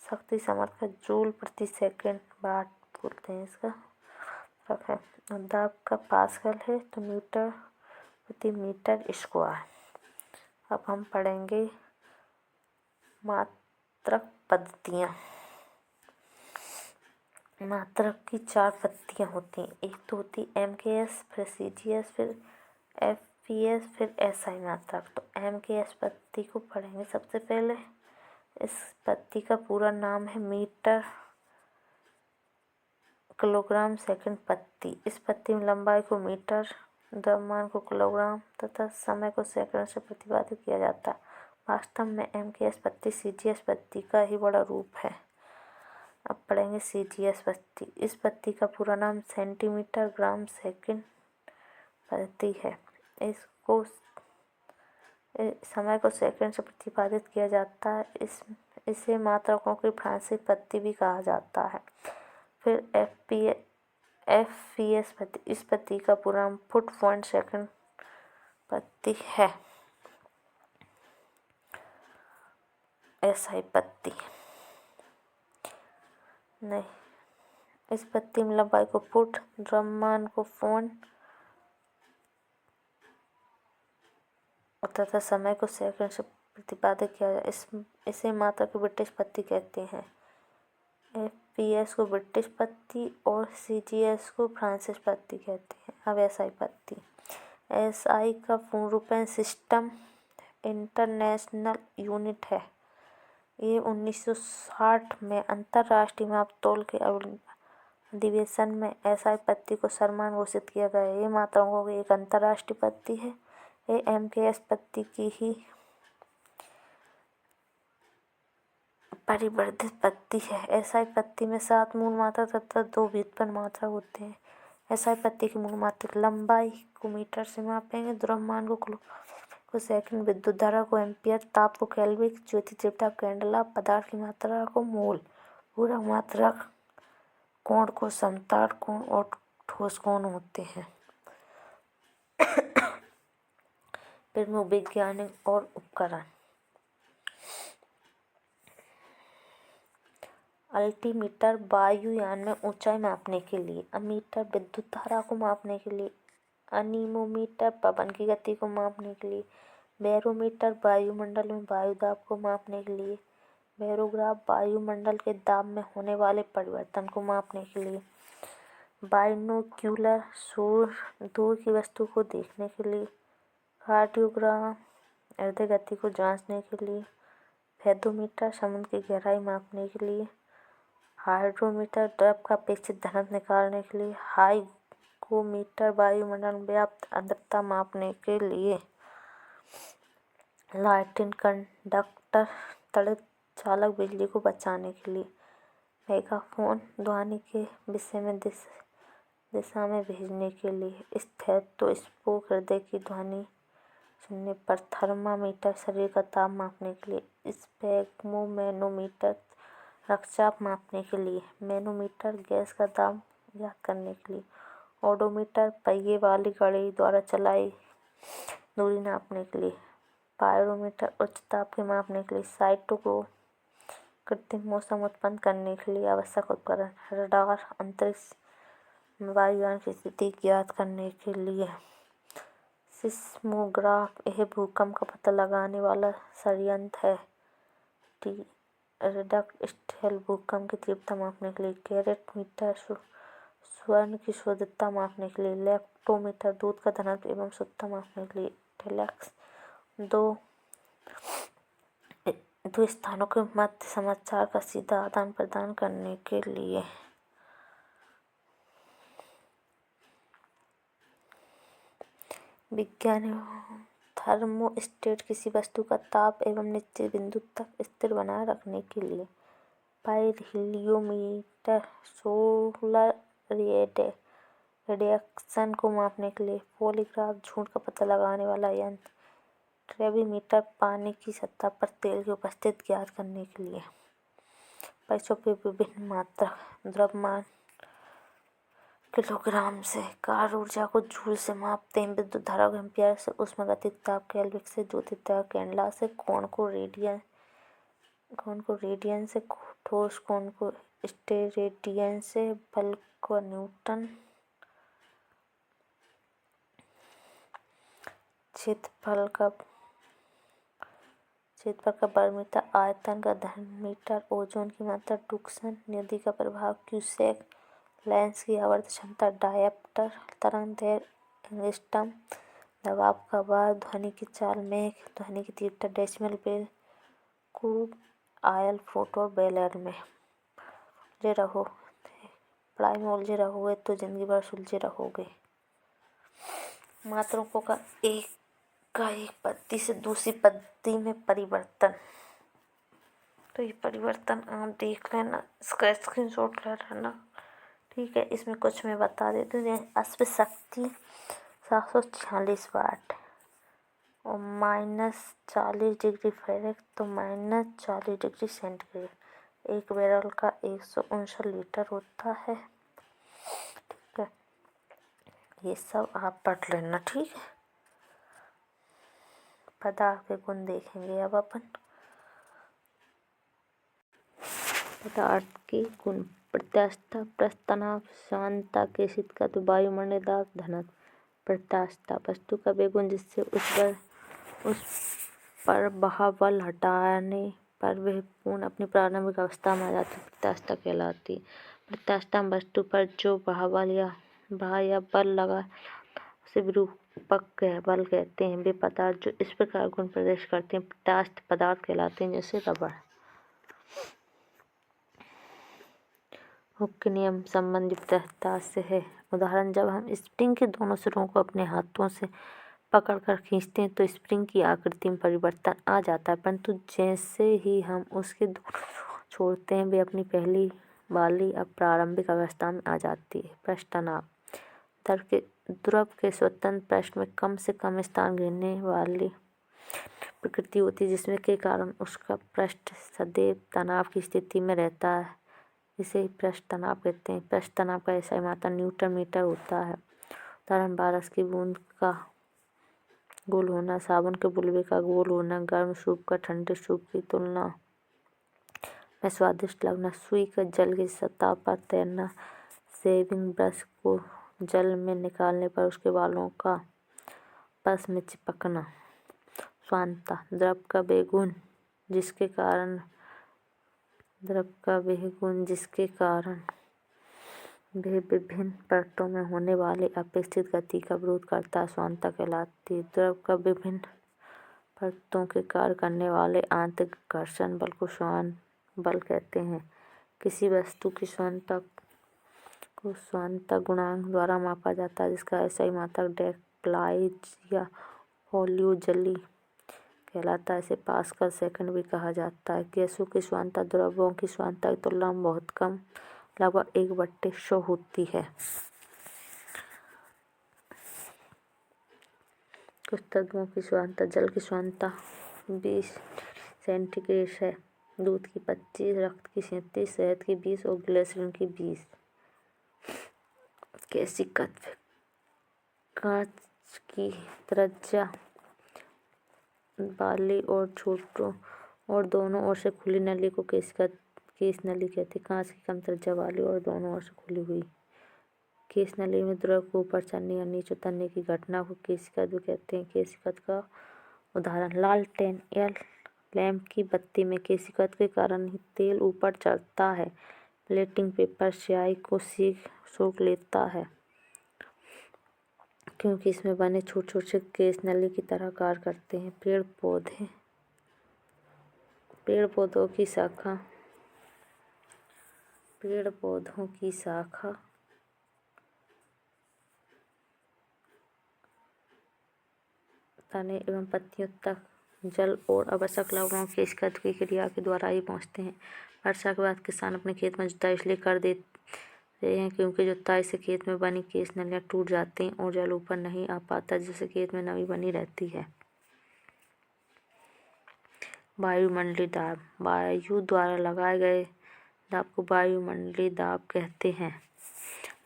Speaker 1: शक्ति सामर्थ्य का जूल प्रति सेकंड, वाट बोलते हैं इसका रखें। और दाब का पास्कल है, तो मीटर प्रति मीटर स्क्वायर। अब हम पढ़ेंगे मात्रक पद्धतियाँ। मात्रक की 4 पद्धतियाँ होती हैं। एक तो होती MKS, फिर CGS, फिर FPS, फिर SI मात्रक। तो MKS पद्धति को पढ़ेंगे सबसे पहले। इस पद्धति का पूरा नाम है मीटर किलोग्राम सेकंड पद्धति। इस पद्धति में लंबाई को मीटर, द्रव्यमान को किलोग्राम तथा समय को सेकंड से प्रतिपादित किया जाता है। वास्तव में MKS पद्धति CGS पद्धति का ही बड़ा रूप है। अब पढ़ेंगे CGS पद्धति। इस पद्धति का पूरा नाम सेंटीमीटर ग्राम सेकंड पद्धति है। इसको समय को सेकंड से प्रतिपादित किया जाता है। इसे मात्रकों की फ्रांसीसी पद्धति भी कहा जाता है। फिर FPS पद्धति। इस पद्धति का पूरा नाम फुट पॉइंट सेकंड पद्धति है। SI पद्धति नहीं, इस पद्धति में लंबाई को फुट, द्रव्यमान को पौंड तथा समय को सेकंड से प्रतिपादित किया जाए। इसे मात्रक की ब्रिटिश पद्धति कहते हैं। FPS को ब्रिटिश पद्धति और CGS को फ्रांसीसी पद्धति कहते हैं। अब SI पद्धति। SI का पूर्ण रूप है सिस्टम इंटरनेशनल यूनिट है। ये 1960 में अंतर्राष्ट्रीय मापतोल के अधिवेशन में SI पद्धति को सर्वमान्य घोषित किया गया। ये मात्राओं की एक अंतर्राष्ट्रीय पद्धति है। ये MKS पद्धति की ही परिवर्धित पद्धति है। SI पद्धति में 7 मूल मात्रा तथा 2 व्युत्पन्न मात्रा होते हैं। SI पत्ती की मूल मात्रिक लंबाई को मीटर से मापेंगे, द्रव्यमान को सेकंड, विद्युत धारा को एम्पियर, ताप को केल्विन, ज्योति तीव्रता कैंडेला, पदार्थ की मात्रा को मोल, पूरक मात्रा कोण को समताड़ कोण और ठोस कोण होते हैं। प्रमुख वैज्ञानिक और उपकरण। अल्टीमीटर वायुयान में ऊंचाई मापने के लिए, अमीटर विद्युत धारा को मापने के लिए, अनीमोमीटर पवन की गति को मापने के लिए, बैरोमीटर वायुमंडल में वायु दाब को मापने के लिए, बैरोग्राफ वायुमंडल के दाब में होने वाले परिवर्तन को मापने के लिए, बाइनोक्यूलर दूर की वस्तु को देखने के लिए, कार्डियोग्राम हृदय गति को जांचने के लिए, फेदोमीटर समुद्र की गहराई मापने के लिए, हाइड्रोमीटर द्रव का अपेक्षित घनत्व निकालने के लिए, हाइग्रोमीटर वायुमंडल में व्याप्त आर्द्रता मापने के लिए, लाइटिन कंडक्टर तड़ित चालक बिजली को बचाने के लिए, मेगाफोन ध्वनि के विषय में दिशा में भेजने के लिए, स्टेथोस्कोप हृदय की ध्वनि सुनने पर, थर्मामीटर शरीर का ताप मापने के लिए, स्पेग्मोमैनोमीटर रक्तचाप मापने के लिए, मैनोमीटर गैस का दाब ज्ञात करने के लिए, ओडोमीटर पहिए वाली गाड़ी द्वारा चलाई दूरी नापने के लिए, पायरोमीटर उच्च ताप के मापने के लिए, साइटोग्राफ कृत्रिम मौसम उत्पन्न करने के लिए आवश्यक उपकरण, रडार अंतरिक्ष में वायुयान की स्थिति ज्ञात करने के लिए, सिस्मोग्राफ यह भूकंप का पता लगाने वाला संयंत्र है, रिक्टर स्केल भूकंप की तीव्रता मापने के लिए, कैरेट मीटर स्वर्ण की शुद्धता मापने के लिए, लेक्टोमीटर दूध का घनत्व एवं शुद्धता मापने के लिए, टेलेक्स दो स्थानों के मध्य समाचार का सीधा आदान प्रदान करने के लिए, विज्ञान थर्मोस्टेट किसी वस्तु का ताप एवं निश्चित बिंदु तक स्थिर बनाए रखने के लिए, पाइरोमीटर सोलर रेडिएशन को मापने के लिए, पॉलीग्राफ झूठ का पता लगाने वाला यंत्र, ग्रेविमीटर पानी की सतह पर तेल की उपस्थिति ज्ञात करने के लिए, पैसों की विभिन्न मात्रा, द्रव्यमान किलोग्राम से, कार्य ऊर्जा को जूल से मापते हैं, विद्युत धारा को एम्पियर से, उष्मागतिक ताप केल्विन से, ज्योतिर्विद्या कैंडेला से, कोण को रेडियन से, ठोस कोण को स्टेरेडियन से, बल को न्यूटन, क्षेत्रफल का वर्ग मीटर, आयतन का घन मीटर, ओजोन की मात्रा टुक्सन, नदी का प्रभाव क्यूसेक, लेंस की आवर्त क्षमता डायप्टर, तरंग दैर्घ्य एंगस्ट्रॉम, दबाव का बार, ध्वनि की चाल मेघ, ध्वनि की तीव्रता decibel, bell crude oil photo बेलर में पढ़ाई में उलझे रहोगे तो जिंदगी भर सुलझे रहोगे। मात्रकों का एक पद्धति से दूसरी पद्धति में परिवर्तन, तो ये परिवर्तन आप देख लेना, इसका स्क्रीनशॉट ले लेना, ठीक है। इसमें कुछ मैं बता देती हूँ। अश्व शक्ति 746 वाट और -40 डिग्री फ़ारेनहाइट तो -40 डिग्री सेंटीग्रेड, एक बैरल का 159 लीटर होता है, ठीक है। ये सब आप पढ़ लेना, ठीक है। पदार्थ के गुण देखेंगे अब अपन। पदार्थ के गुण: प्रत्यास्थता, प्रस्तनाभ, समानता, केशिका, वायुमंडलीय दाब, घनत्व। प्रत्यास्थता वस्तु का वे गुण जिससे उस पर बहा बल हटाने पर वह पूर्ण अपनी प्रारंभिक अवस्था में आ जाती है, प्रत्यास्थता कहलाती है। प्रत्यास्थता में वस्तु पर जो बहा या बल लगा उसे विरूपक बल कहते हैं। वे पदार्थ जो इस प्रकार गुण प्रदर्शित करते हैं प्रत्यास्थ पदार्थ कहलाते हैं, जैसे रबड़। हुक के नियम संबंधी प्रत्यास्थता से है। उदाहरण: जब हम स्प्रिंग के दोनों सिरों को अपने हाथों से पकड़कर खींचते हैं तो स्प्रिंग की आकृति में परिवर्तन आ जाता है, परंतु जैसे ही हम उसके दोनों सिरों छोड़ते हैं वे अपनी पहली वाली प्रारंभिक अवस्था में आ जाती है। प्रस्तानाप द्रव के स्वतंत्र पृष्ठ में कम से कम स्थान घेरने वाली प्रकृति होती है, जिसमें के कारण उसका पृष्ठ सदैव तनाव की स्थिति में रहता है। इसे ही पृष्ठ तनाव कहते हैं। पृष्ठ तनाव का SI मात्रा न्यूटन मीटर होता है। उदाहरण: बारिश की बूंद का गोल होना, साबुन के बुलबुले का गोल होना, गर्म सूप का ठंडे सूप की तुलना में स्वादिष्ट लगना, सुई का जल की सतह पर तैरना, शेविंग ब्रश को जल में निकालने पर उसके बालों का आपस में चिपकना। स्वांतता: द्रव का वेग जिसके कारण वह विभिन्न परतों में होने वाली अपेक्षित गति का विरोध करता है, स्वांतता कहलाती है। द्रव का विभिन्न परतों के कार्य करने वाले आंतरिक घर्षण बल को स्वांत बल कहते हैं। किसी वस्तु की स्वांतता को स्वांतता गुणांक द्वारा मापा जाता है, जिसका SI मात्रक डेप्लाइज या होल्यूजली कहलाता है। इसे पास्कल सेकंड भी कहा जाता है। गैसों की स्वांतता द्रवों की स्वांतता की तुलना में बहुत कम, लगभग 1/100 होती है। कुछ तत्वों की स्वांतता: जल की स्वांतता 20 सेंटीग्रेड है, दूध की 25, रक्त की 37, शहद की 20 और ग्लिसरीन की 20। केशिकत्व: कांच की त्रिज्या वाली और छोटों और दोनों ओर से खुली नली को केश नली कहते हैं। कांच की कम त्रिज्या वाली और दोनों ओर से खुली हुई केश नली में द्रव को ऊपर चढ़ने या नीचे उतरने की घटना को केशिकत्व कहते हैं। केशिकत्व का उदाहरण: लालटेन या लैंप की बत्ती में केशिकत्व के कारण ही तेल ऊपर चढ़ता है। प्लेटिंग पेपर स्याही को सोख लेता है, क्योंकि इसमें बने छोटे छोटे केश नली की तरह कार्य करते हैं। पेड़ पौधों की शाखा तने एवं पत्तियों तक जल और आवश्यक लवणों केशिकत्व की क्रिया के द्वारा ही पहुँचते हैं। वर्षा के बाद किसान अपने खेत में जुताई इसलिए कर देते हैं क्योंकि जुताई से खेत में बनी केश नलियाँ टूट जाती हैं और जल ऊपर नहीं आ पाता, जिससे खेत में नमी बनी रहती है। वायुमंडलीय दाब: वायु द्वारा लगाए गए दाब को वायुमंडलीय दाब कहते हैं।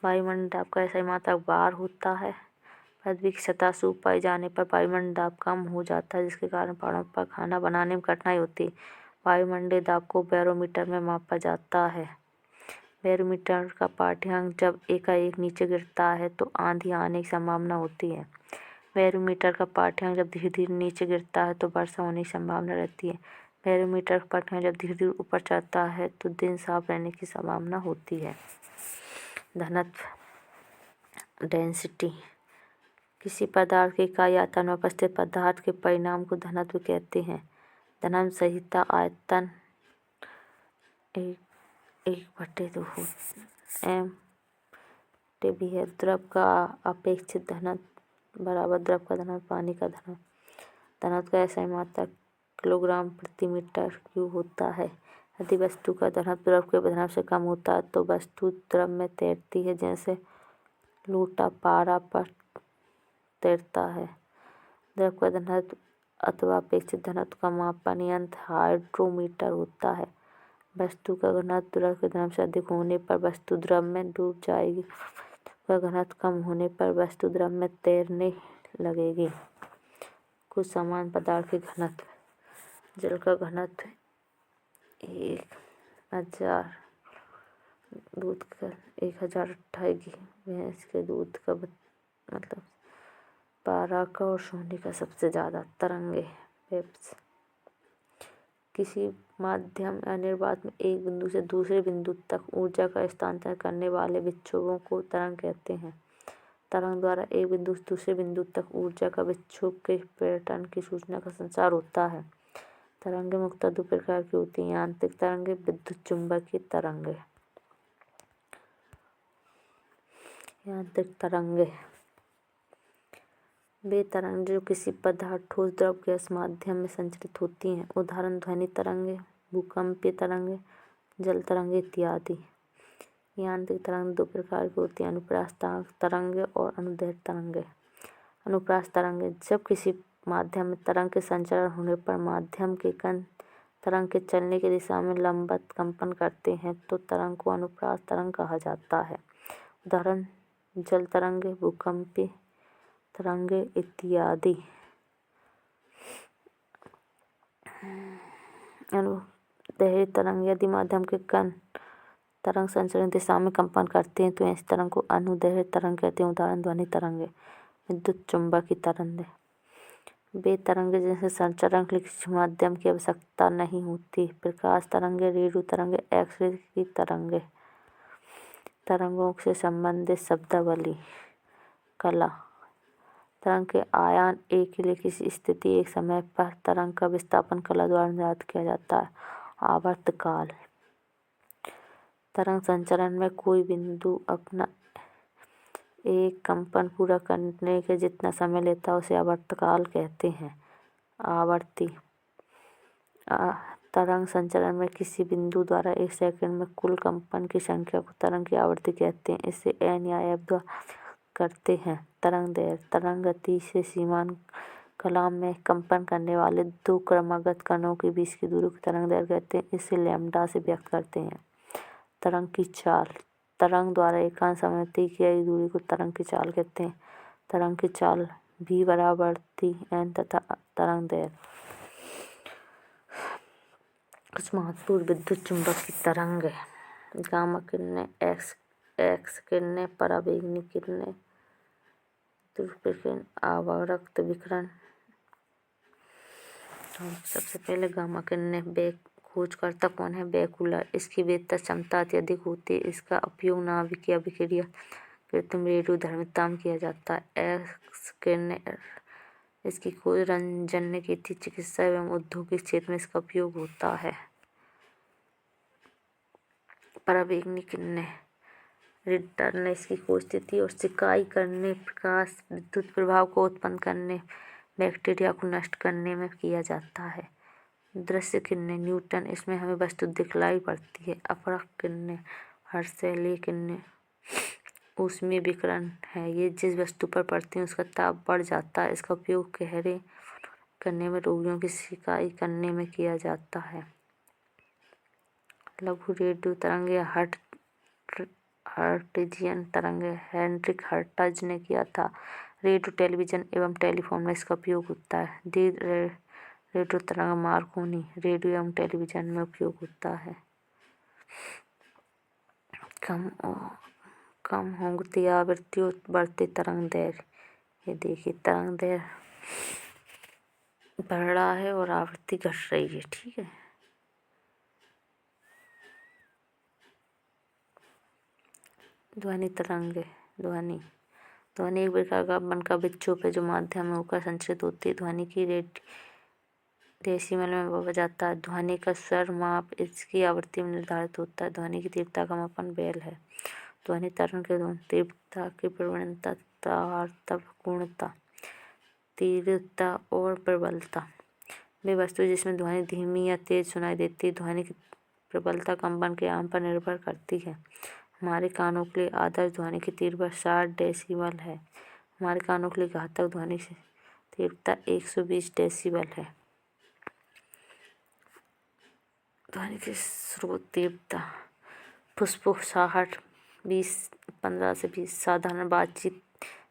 Speaker 1: वायुमंडलीय दाब का SI मात्रक बार होता है। पृथ्वी की सतह से ऊपर जाने पर वायुमंडलीय दाब कम हो जाता है, जिसके कारण पहाड़ों पर खाना बनाने में कठिनाई होती है। वायुमंडलीय दाब को बैरोमीटर में मापा जाता है। बैरोमीटर का पाठ्यांक जब एकाएक नीचे गिरता है तो आंधी आने की संभावना होती है। बैरोमीटर का पाठ्यांक जब धीरे धीरे नीचे गिरता है तो वर्षा होने की संभावना रहती है। बैरोमीटर का पाठ्यांक जब धीरे धीरे ऊपर चढ़ता है तो दिन साफ रहने की संभावना होती है। घनत्व डेंसिटी: किसी पदार्थ की इकाई आयतन में उपस्थित पदार्थ के परिमाण को घनत्व कहते हैं। घनत्व संहिता आयतन 1/2 mTV है। द्रव का अपेक्षित घनत्व बराबर द्रव का घनत्व पानी का घनत्व। घनत्व का SI मात्रक किलोग्राम प्रति मीटर क्यूब होता है। यदि वस्तु का घनत्व द्रव के घनत्व से कम होता है तो वस्तु द्रव में तैरती है, जैसे लोटा पारा पर तैरता है। द्रव का घनत्व अथवा अपेक्षित घनत्व का मापन यंत्र हाइड्रोमीटर होता है। वस्तु का घनत्व द्रव के घनत्व से अधिक होने पर वस्तु द्रव में डूब जाएगी। वस्तु का घनत्व कम होने पर वस्तु द्रव में तैरने लगेगी। कुछ समान पदार्थ के घनत्व: जल का घनत्व 1000, दूध का 1028, भैंस के दूध का मतलब पारा का और सोने का सबसे ज़्यादा। तरंगे वेव्स: किसी माध्यम या निर्वात में एक बिंदु से दूसरे बिंदु तक ऊर्जा का स्थानांतरण करने वाले विक्षोभों को तरंग कहते हैं। तरंग द्वारा एक बिंदु से दूसरे बिंदु तक ऊर्जा का विक्षोभ के पैटर्न की सूचना का संचार होता है। तरंगें मुख्यतः दो प्रकार की होती हैं: यांत्रिक तरंगें, विद्युत चुम्बकीय तरंगें। यांत्रिक तरंगें वे तरंग जो किसी पदार्थ, ठोस, द्रव, गैस माध्यम में संचरित होती हैं। उदाहरण ध्वनि तरंगें, भूकंपीय तरंगें, जल तरंगें इत्यादि। यांत्रिक तरंग दो प्रकार की होती हैं, अनुप्रास तरंगे और अनुदैर्घ्य तरंगे। अनुप्रास तरंगे जब किसी माध्यम में तरंग के संचरण होने पर माध्यम के कण तरंग के चलने की दिशा में लंबवत कंपन करते हैं तो तरंग को अनुप्रास तरंग कहा जाता है। उदाहरण जल तरंगे, भूकंपीय तरंगे इत्यादि। अनुदैर्घ्य तरंग यदि माध्यम के कण तरंग संचरण दिशा में कंपन करते हैं तो ऐसी तरंग को अनुदैर्घ्य तरंग कहते हैं। उदाहरण ध्वनि तरंगे, विद्युत चुम्बकीय तरंगे। वे तरंगे जिनसे संचरण के लिए किसी माध्यम की आवश्यकता नहीं होती। प्रकाश तरंगे, रेडियो तरंगे, एक्स-रे की तरंगे। तरंगों से संबंधित शब्दावली। कला तरंग के आयाम एक के लिए किसी स्थिति एक समय पर तरंग का विस्थापन कला द्वारा निर्धारित किया जाता है। आवर्तकाल तरंग संचरण में कोई बिंदु अपना एक कंपन पूरा करने के जितना समय लेता है उसे आवर्तकाल कहते हैं। आवर्ती तरंग संचरण में किसी बिंदु द्वारा एक सेकंड में कुल कंपन की संख्या को तरंग की आवृत्ति कहते हैं। इसे एन या एफ द्वारा करते हैं। तरंगदैर्घ्य तरंग गति से सीमांत कला में कंपन करने वाले दो क्रमागत कणों के बीच की दूरी को तरंगदैर्घ्य कहते हैं। इसे लैम्ब्डा से व्यक्त करते हैं। तरंग की चाल तरंग द्वारा एकांत समय में तय की गई दूरी को तरंग की चाल कहते हैं। तरंग की चाल v बराबर t n तथा तरंगदैर्घ्य। कुछ महत्वपूर्ण विद्युत चुम्बकीय तरंग गामा किरणें, एक्स किरणें, पराबैंगनी किरणें, विकिरण, आवर्त विकिरण। सबसे पहले गामा किरणें। खोजकर्ता कौन है? बेकुलर। इसकी वेधता क्षमता अत्यधिक होती है। इसका उपयोग नाभिकीय अभिक्रिया कृत्रिम रेडियोधर्मिता में किया जाता है। एक्स किरणें इसकी खोज रंजन की थी। चिकित्सा एवं औद्योगिक क्षेत्र में इसका उपयोग होता है। पराबैंगनी किरणें रिटर्न इसकी खोज स्थिति और सिकाई करने, प्रकाश विद्युत प्रभाव को उत्पन्न करने, बैक्टीरिया को नष्ट करने में किया जाता है। दृश्य किरणें न्यूटन इसमें हमें वस्तु दिखलाई पड़ती है। अपराग किरणें हर्शेली किरणें ऊष्मीय विकिरण है। ये जिस वस्तु पर पड़ती है उसका ताप बढ़ जाता है। इसका उपयोग गहरे करने में, रोगियों की सिकाई करने में किया जाता है। लघु रेडियो तरंग या हर्ट्जियन तरंग हेनरिक हर्ट्ज ने किया था। रेडियो, टेलीविजन एवं टेलीफोन में इसका उपयोग होता है। दीर्घ रेडियो तरंग मार्कोनी रेडियो एवं टेलीविजन में उपयोग होता है। कम होंगती आवृत्ति और बढ़ते तरंगदैर्घ्य। ये देखिए तरंगदैर्घ्य बढ़ रहा है और आवृत्ति घट रही है। ठीक है। ध्वनि तरंगे ध्वनि एक प्रकार का कंपन का विक्षोभ है जो माध्यम में होकर संचरित होती है। ध्वनि की डेसिमल में मापा जाता है। ध्वनि का स्वर माप इसकी आवृत्ति में निर्धारित होता है। ध्वनि की तीव्रता का मापन बेल है। ध्वनि तरंग के दोनों तीव्रता की प्रवणता, तारतम्य, गुणता, तीव्रता और प्रबलता। वे वस्तु जिसमें ध्वनि धीमी या तेज सुनाई देती है। ध्वनि की प्रबलता कंपन के आयाम पर निर्भर करती है। हमारे कानों के लिए आदर्श ध्वनि की तीव्रता 60 डेसिबल है। हमारे कानों के लिए घातक ध्वनि की तीव्रता 120 डेसिबल है। ध्वनि की स्रोत तीव्रता फुसफुसाहट 15 से 20, साधारण बातचीत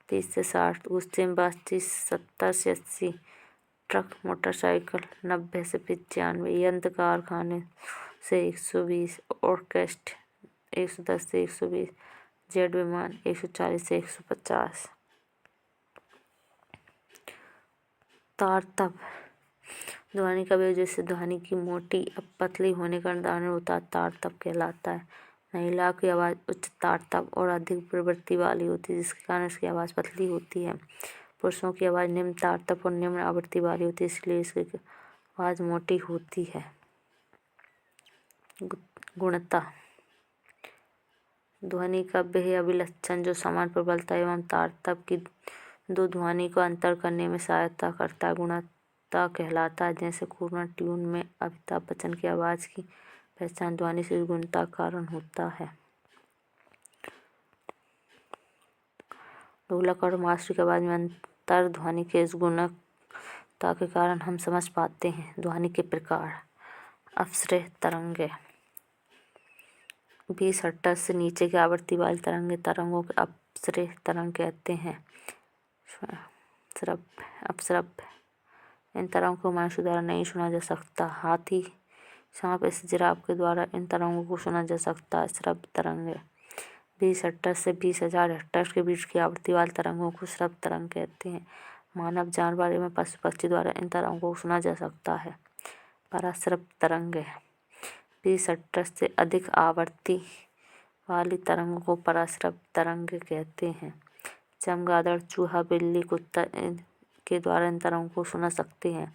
Speaker 1: 30 से 60, गुस्से में बातचीत 70 से 80, ट्रक मोटरसाइकिल 90 से 95, यंत्र कारखाने से 120, ऑर्केस्ट्रा 110 से 120, जेट विमान 140 से 150। तारतम्य ध्वनि का वेग जैसे ध्वनि की मोटी अब पतली होने का निर्धारण होता है, तारतम्य कहलाता है। महिलाओं की आवाज़ उच्च तारतम्य और अधिक प्रवृत्ति वाली होती है जिसके कारण इसकी आवाज़ पतली होती है। पुरुषों की आवाज़ निम्न तारतम्य और निम्न आवृत्ति वाली होती है इसलिए इसकी आवाज़ मोटी होती है। गुणता ध्वनि का वह अभिलक्षण जो समान प्रबलता एवं तारतम्य की दो ध्वनि को अंतर करने में सहायता करता है गुणता कहलाता है। जैसे कोरोना ट्यून में अमिताभ बच्चन की आवाज़ की पहचान ध्वनि से गुणता कारण होता है। ढोलक और बांसुरी की आवाज़ में अंतर ध्वनि के इस गुणवत्ता के कारण हम समझ पाते हैं। ध्वनि के प्रकार। अपश्रय तरंगे 20 हर्ट्ज से नीचे की आवृत्ति वाली तरंगों को अपश्रय तरंग कहते हैं। अपश्रव्य इन तरंगों को मनुष्य द्वारा नहीं सुना जा सकता। हाथी, सांप, इस जिराफ के द्वारा इन तरंगों को सुना जा सकता है। श्रव्य तरंगे 20 हर्ट्ज से 20,000 हर्ट्ज के बीच की आवृत्ति वाली तरंगों को श्रव्य तरंग कहते हैं। मानव, जानवर एवं पशु पक्षी द्वारा इन तरंगों को सुना जा सकता है। पराश्रव्य तरंगे 20 हर्ट्ज से अधिक आवृत्ति वाली तरंगों को पराश्रव्य तरंगे कहते हैं। चमगादड़, चूहा, बिल्ली, कुत्ता के द्वारा इन तरंगों को सुना सकते हैं।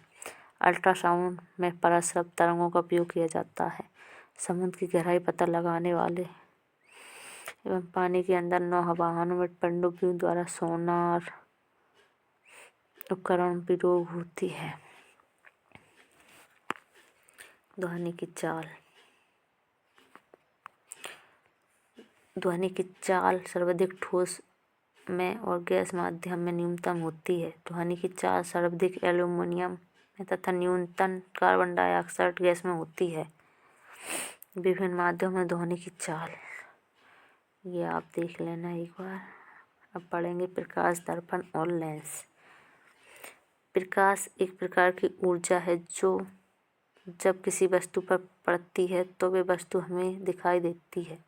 Speaker 1: अल्ट्रासाउंड में पराश्रव्य तरंगों का उपयोग किया जाता है। समुद्र की गहराई पता लगाने वाले एवं पानी के अंदर नौवाहनों में पनडुब्बियों द्वारा सोनार उपकरण उपयोग होती है। ध्वनि की चाल। ध्वनि की चाल सर्वाधिक ठोस में और गैस माध्यम में न्यूनतम होती है। ध्वनि की चाल सर्वाधिक एल्यूमीनियम में तथा न्यूनतम कार्बन डाइऑक्साइड गैस में होती है। विभिन्न माध्यमों में ध्वनि की चाल, ये आप देख लेना एक बार। अब पढ़ेंगे प्रकाश, दर्पण और लेंस। प्रकाश एक प्रकार की ऊर्जा है जो जब किसी वस्तु पर पड़ती है तो वे वस्तु हमें दिखाई देती है।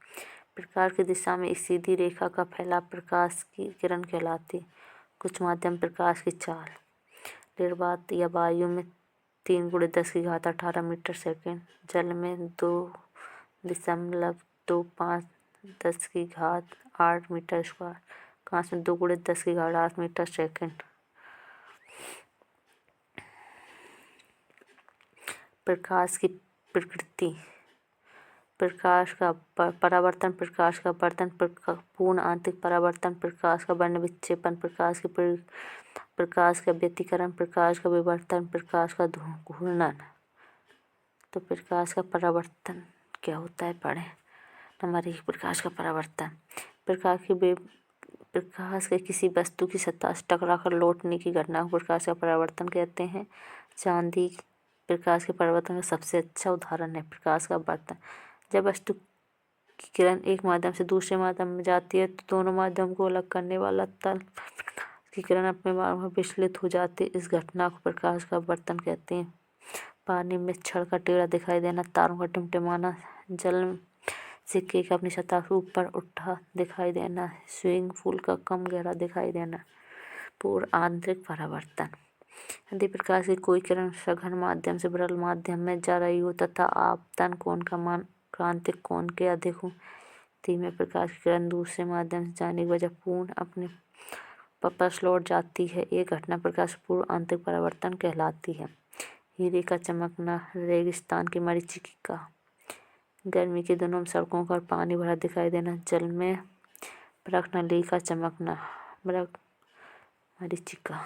Speaker 1: प्रकाश की दिशा में एक सीधी रेखा का फैलाव प्रकाश की किरण कहलाती है। कुछ माध्यम प्रकाश की चाल। निर्वात या वायु में 3 × 10⁻18 मीटर सेकेंड, जल में 2.25 10⁸8 मीटर स्क्वायर, कांच में 2 × 10⁸8 मीटर सेकेंड। प्रकाश की प्रकृति। प्रकाश का परावर्तन, प्रकाश का अपवर्तन, पूर्ण आंतरिक परावर्तन, प्रकाश का वर्ण विक्षेपण, प्रकाश का व्यतिकरण, प्रकाश का विवर्तन, प्रकाश का घूर्णन। तो प्रकाश का परावर्तन क्या होता है, पढ़ें। नंबर 1, प्रकाश का परावर्तन। प्रकाश के किसी वस्तु की सतह से टकराकर लौटने की घटना को प्रकाश का परावर्तन कहते हैं। चांदी प्रकाश के परावर्तन का सबसे अच्छा उदाहरण है। प्रकाश का अपवर्तन, जब वस्तु की किरण एक माध्यम से दूसरे माध्यम में जाती है तो दोनों माध्यम को अलग करने वाला तल की किरण अपने मार्ग में विचलित हो जाती है। इस घटना को प्रकाश का अपवर्तन कहते हैं। पानी में छड़ का टेढ़ा दिखाई देना, तारों का टिमटिमाना, जल से केक अपनी सतह से ऊपर उठा दिखाई देना, स्विमिंग पूल का कम गहरा दिखाई देना। पूर्ण आंतरिक परावर्तन, यदि प्रकाश की कोई किरण सघन माध्यम से विरल माध्यम में जा रही हो तथा आपतन कोण का मान क्रांतिक कोण के अधिक हो, धीमे प्रकाश की किरण दूसरे माध्यम से जाने की वजह पूर्ण अपने वापस लौट जाती है। ये घटना प्रकाश पूर्ण आंतरिक परावर्तन कहलाती है। हीरे का चमकना, रेगिस्तान की मरीचिका, गर्मी के दिनों में सड़कों पर पानी भरा दिखाई देना, जल में प्रकाशनली का चमकना, मरीचिका।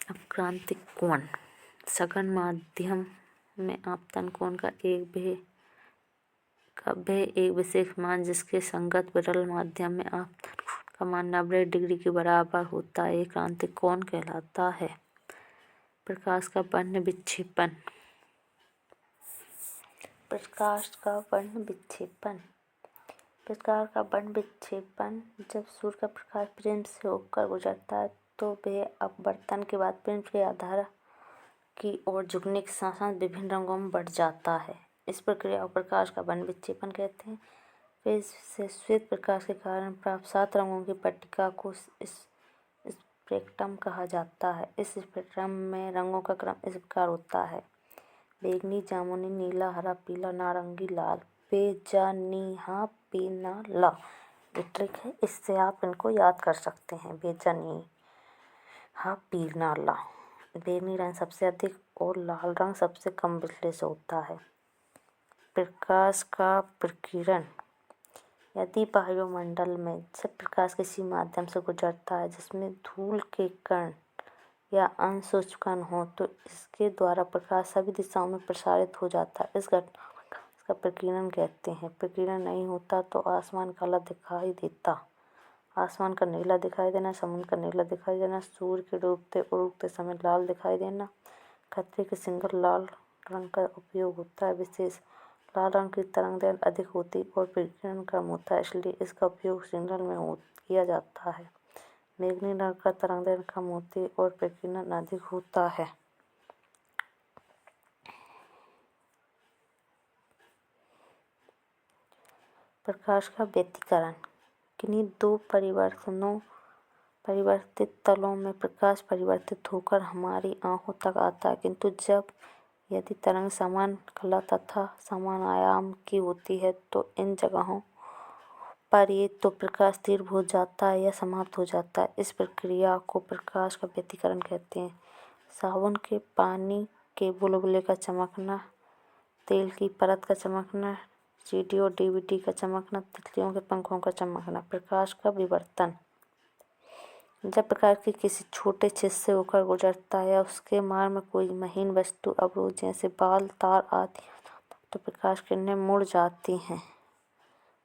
Speaker 1: अब क्रांतिक कोण, सघन माध्यम में आपतन कोण का एक विशेष मान जिसके संगत विरल माध्यम में आपतन कोण का मान 90 डिग्री के बराबर होता है, क्रांतिक कोण कहलाता है। प्रकाश का वर्ण विक्षेपण। प्रकाश का वर्ण विक्षेपण। प्रकाश का वर्ण विक्षेपण, जब सूर्य का प्रकाश प्रिज्म से होकर गुजरता है तो वह अपवर्तन के बाद प्रिज्म के आधार की ओर झुकने के साथ साथ विभिन्न रंगों में बढ़ जाता है। इस प्रक्रिया को प्रकाश का वर्ण विक्षेपण कहते हैं। फिर से श्वेत प्रकाश के कारण प्राप्त 7 रंगों की पट्टिका को स्पेक्ट्रम कहा जाता है। इस स्पेक्ट्रम में रंगों का क्रम इस प्रकार होता है: बैंगनी, जामुनी, नीला, हरा, पीला, नारंगी, लाल। बेजानिहा पीनाला, ये ट्रिक है, इससे आप इनको याद कर सकते हैं। बेजानिहा पीनाला, बैंगनी रंग सबसे अधिक और लाल रंग सबसे कम बिजली से होता है। प्रकाश का प्रकीर्णन, यदि वायुमंडल में जब प्रकाश किसी माध्यम से गुजरता है जिसमें धूल के कण या अंशुष्क कण हो तो इसके द्वारा प्रकाश सभी दिशाओं में प्रसारित हो जाता है। इस घटना को प्रकाश का प्रकीर्णन कहते हैं। प्रकीर्णन नहीं होता तो आसमान काला दिखाई देता। आसमान का नीला दिखाई देना, समुद्र का नीला दिखाई देना, सूर्य के डूबते और उगते समय लाल दिखाई देना। खतरे के सिग्नल लाल रंग का उपयोग होता है। विशेष लाल रंग की तरंगदैर्घ्य अधिक होती और विकिरण कम होता है, इसलिए इसका उपयोग सिग्नल में किया जाता है। बैंगनी रंग का तरंगदैर्घ्य कम होती और विकिरण अधिक होता है। प्रकाश का व्यतिकरण। किन्हीं दो परिवर्तित तलों में प्रकाश परिवर्तित होकर हमारी आंखों तक आता है, किंतु यदि तरंग समान कला तथा समान आयाम की होती है तो इन जगहों पर ये तो प्रकाश स्थिर हो जाता है या समाप्त हो जाता है। इस प्रक्रिया को प्रकाश का व्यतिकरण कहते हैं। साबुन के पानी के बुलबुले का चमकना, तेल की परत का चमकना, सीडी और डीवीडी का चमकना, तितलियों के पंखों का चमकना। प्रकाश का विवर्तन। जब प्रकाश की किसी छोटे छेद से होकर गुजरता है या उसके मार्ग में कोई महीन वस्तु अवरोध जैसे बाल, तार आदि तो प्रकाश किरणें मुड़ जाती हैं।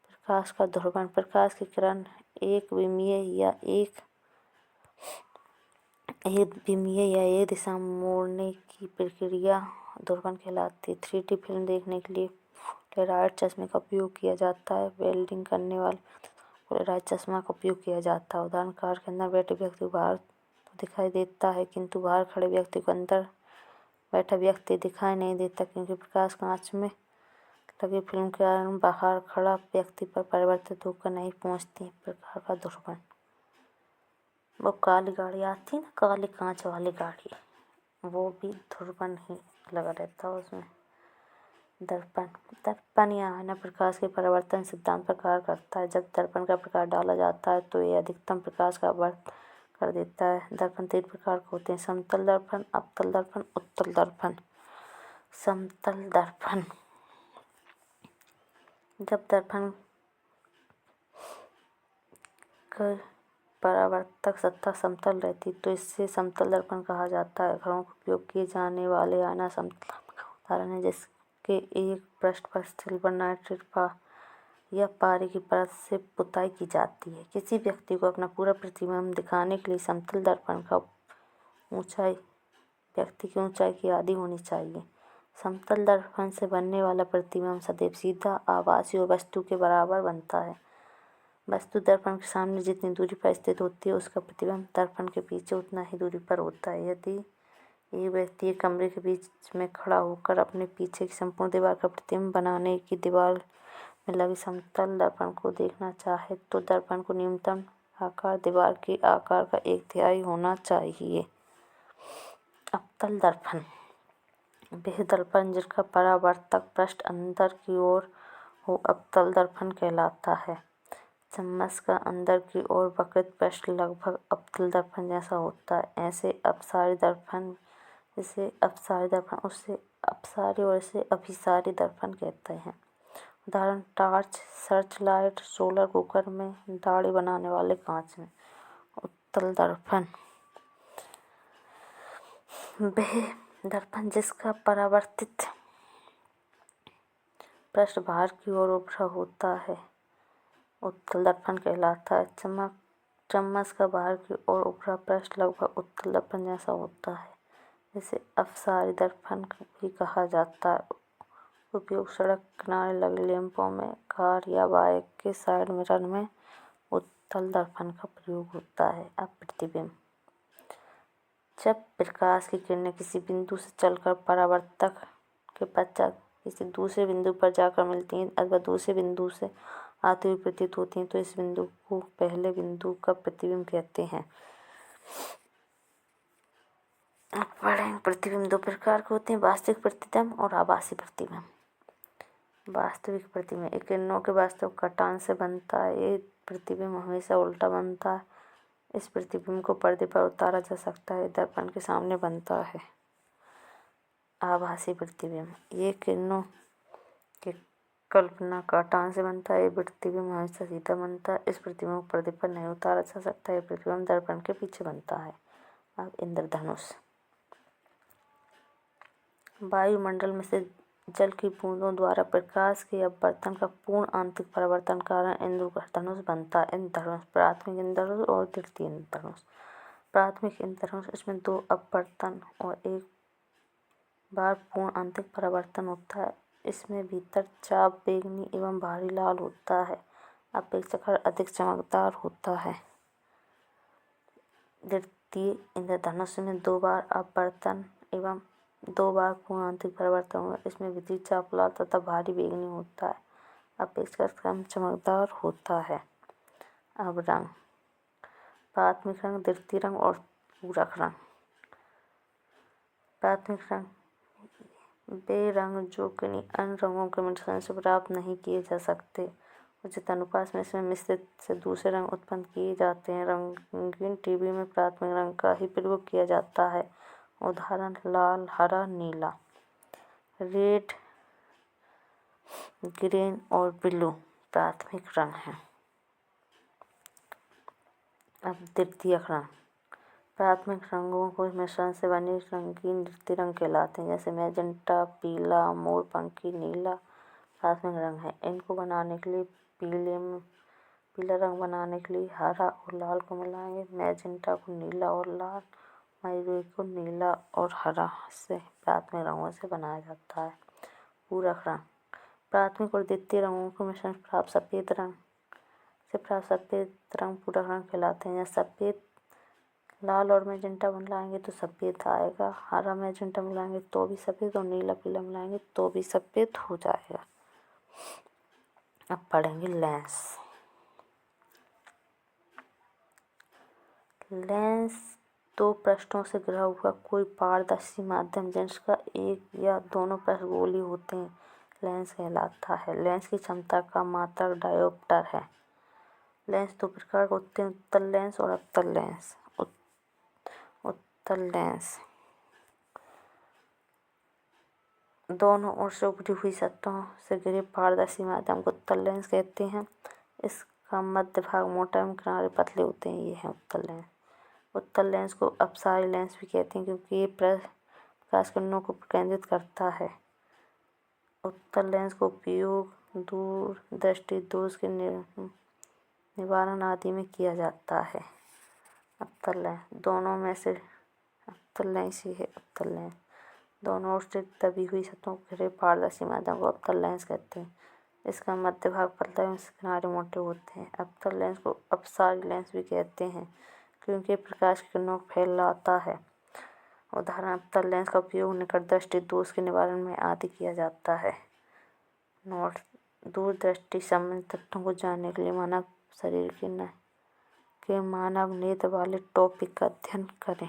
Speaker 1: प्रकाश का ध्रुवण। प्रकाश की किरण एक विमीय या एक दिशा में मोड़ने की प्रक्रिया ध्रुवण कहलाती है। 3D फिल्म देखने के लिए पोलराइड चश्मे का उपयोग किया जाता है। वेल्डिंग करने वाले पोलराइड चश्मा का उपयोग किया जाता है। उदाहरण कार के अंदर बैठे व्यक्ति को बाहर तो दिखाई देता है, किंतु बाहर खड़े व्यक्ति को अंदर बैठा व्यक्ति दिखाई नहीं देता, क्योंकि प्रकाश कांच में लगी फिल्म के कारण बाहर खड़ा व्यक्ति पर परिवर्तित होकर नहीं पहुंचती। प्रकाश का ध्रुवण। वो काली गाड़ी आती है ना, काली कांच वाली गाड़ी, वो भी ध्रुवण ही लगा रहता है उसमें। दर्पण या आईना प्रकाश के परिवर्तन सिद्धांत पर कार्य करता है। जब दर्पण का प्रकाश डाला जाता है तो यह अधिकतम प्रकाश का वर्त कर देता है। दर्पण 3 प्रकार के होते हैं: समतल दर्पण, अवतल दर्पण, उत्तल दर्पण। समतल दर्पण। जब दर्पण की परावर्तक सतह समतल रहती तो इसे समतल दर्पण कहा जाता है। घरों में उपयोग किए जाने वाले आईना समतल दर्पण का उदाहरण है, जिसके एक पृष्ठ पर सिल्वर नाइट्रेट या पारे की परत से पुताई की जाती है। किसी व्यक्ति को अपना पूरा प्रतिबिंब दिखाने के लिए समतल दर्पण का ऊंचाई व्यक्ति की ऊंचाई की आधी होनी चाहिए। समतल दर्पण से बनने वाला प्रतिबिंब सदैव सीधा, आभासी और वस्तु के बराबर बनता है। वस्तु दर्पण के सामने जितनी दूरी पर स्थित होती है, उसका प्रतिबिंब दर्पण के पीछे उतना ही दूरी पर होता है। यदि एक व्यक्ति एक कमरे के बीच में खड़ा होकर अपने पीछे की संपूर्ण दीवार का प्रतिबिंब बनाने की दीवार में लगे समतल दर्पण को देखना चाहे तो दर्पण को न्यूनतम आकार दीवार के आकार का 1/3 होना चाहिए। अवतल दर्पण। वह दर्पण जिसका परावर्तक पृष्ठ अंदर की ओर हो अवतल दर्पण कहलाता है। चम्मच का अंदर की ओर वक्रित पृष्ठ लगभग अवतल दर्पण जैसा होता है। इसे अपसारी दर्पण, उसे अपसारी और इसे अभिसारी दर्पण कहते हैं। उदाहरण torch, search light, solar cooker में दाढ़ी बनाने वाले कांच में। उत्तल दर्पण। वह दर्पण जिसका परावर्तित पृष्ठ बाहर की ओर उभरा होता है उत्तल दर्पण कहलाता है। चम्मच का बाहर की ओर उभरा पृष्ठ लगभग उत्तल दर्पण जैसा होता है, इसे अपसारी दर्पण भी कहा जाता है। उपयोग सड़क किनारे लगे लैंपों में, कार या बाइक के साइड मिरर में उत्तल दर्पण का प्रयोग होता है। अब प्रतिबिंब। जब प्रकाश की किरणें किसी बिंदु से चलकर परावर्तक के पश्चात किसी दूसरे बिंदु पर जाकर मिलती हैं अथवा दूसरे बिंदु से आती हुई प्रतीत होती हैं तो इस बिंदु को पहले बिंदु का प्रतिबिंब कहते हैं। पढ़ें। प्रतिबिंब 2 प्रकार के होते हैं: वास्तविक प्रतिबिंब और आभासी प्रतिबिंब। वास्तविक प्रतिबिंब एक किरणों के वास्तविक कटान से बनता है। ये प्रतिबिंब हमेशा उल्टा बनता है। इस प्रतिबिंब को पर्दे पर उतारा जा सकता है, दर्पण के सामने बनता है। आभासी प्रतिबिंब ये किरणों के कल्पना कटान से बनता है। ये प्रतिबिंब हमेशा सीधा बनता है। इस प्रतिबिंब को पर्दे पर नहीं उतारा जा सकता। ये प्रतिबिंब दर्पण के पीछे बनता है। अब इंद्रधनुष। वायुमंडल में से जल की बूंदों द्वारा प्रकाश के अपवर्तन का पूर्ण आंतरिक परावर्तन कारण इंद्रधनुष बनता है। इंद्रधनुष, प्राथमिक इंद्रधनुष और द्वितीय इंद्रधनुष। प्राथमिक इंद्रधनुष, इसमें 2 अपवर्तन और 1 बार पूर्ण आंतरिक परावर्तन होता है। इसमें भीतर चाप बैंगनी एवं भारी लाल होता है, अपेक्षाकृत अधिक चमकदार होता है। द्वितीय इंद्रधनुष में 2 बार अपवर्तन एवं 2 बार पूर्ण आंतरिक परावर्तन हुआ। इसमें विद्युत चाप लाल तथा भारी बैंगनी होता है, अपेक्षाकृत कम चमकदार होता है। अब रंग, प्राथमिक रंग, द्वितीय रंग और पूरक रंग। प्राथमिक रंग वे रंग जो किन्हीं अन्य रंगों के मिश्रण से प्राप्त नहीं किए जा सकते। उचित अनुपात में इसमें मिश्रित से दूसरे रंग उत्पन्न किए जाते हैं। रंगीन टीवी में प्राथमिक रंग का ही प्रयोग किया जाता है। उदाहरण लाल, हरा, नीला। रेड, ग्रीन और ब्लू प्राथमिक रंग हैं। अब द्वितीय रंग, प्राथमिक रंगों को मिश्रण से बने रंगीन द्वितीय रंग कहलाते हैं, जैसे मैजेंटा, पीला, मोरपंखी, नीला प्राथमिक रंग है। इनको बनाने के लिए पीला रंग बनाने के लिए हरा और लाल को मिलाएंगे, मैजेंटा को नीला और लाल, मयूरी को नीला और हरा से प्राथमिक रंगों से बनाया जाता है। पूरक रंग, प्राथमिक और द्वितीय रंगों के मिश्रण प्राप्त सफ़ेद रंग पूरक रंग कहलाते हैं। सफ़ेद लाल और मैजेंटा मिलाएंगे तो सफ़ेद आएगा, हरा मैजेंटा मिलाएंगे तो भी सफ़ेद और नीला पीला मिलाएंगे तो भी सफ़ेद हो जाएगा। अब पढ़ेंगे लेंस। लेंस 2 पृष्ठों से घिरा हुआ कोई पारदर्शी माध्यम जिसका एक या दोनों पृष्ठ गोलीय होते हैं, लेंस कहलाता है। लेंस की क्षमता का मात्रक डायोप्टर है। लेंस 2 प्रकार के होते हैं, उत्तल लेंस और अवतल लेंस। उत्तल लेंस दोनों ओर से उभरी हुई सतहों से घिरे पारदर्शी माध्यम को उत्तल लेंस कहते हैं। इसका मध्य भाग मोटा एवं किनारे पतले होते हैं, ये है उत्तल लेंस। उत्तल लेंस को अपसारी लेंस भी कहते हैं क्योंकि ये प्रकाश किरणों को केंद्रित करता है। उत्तल लेंस का उपयोग दूर दृष्टि दोष के निवारण आदि में किया जाता है। अवतल लेंस दोनों में से अवतल लेंस ही है। अवतल लेंस दोनों ओर से दबी हुई सतहों को घिरे पारदर्शी माध्यम को अवतल लेंस कहते हैं। इसका मध्य भाग पतला एवं किनारे मोटे होते हैं। अवतल लेंस को अपसारी लेंस भी कहते हैं क्योंकि प्रकाश की किरणों को फैलाता है। उदाहरण, अवतल लेंस का उपयोग निकट दृष्टि दोष के निवारण में आदि किया जाता है। नोट, दूर दृष्टि संबंधी तथ्यों को जानने के लिए मानव शरीर के मानव नेत्र वाले टॉपिक का अध्ययन करें।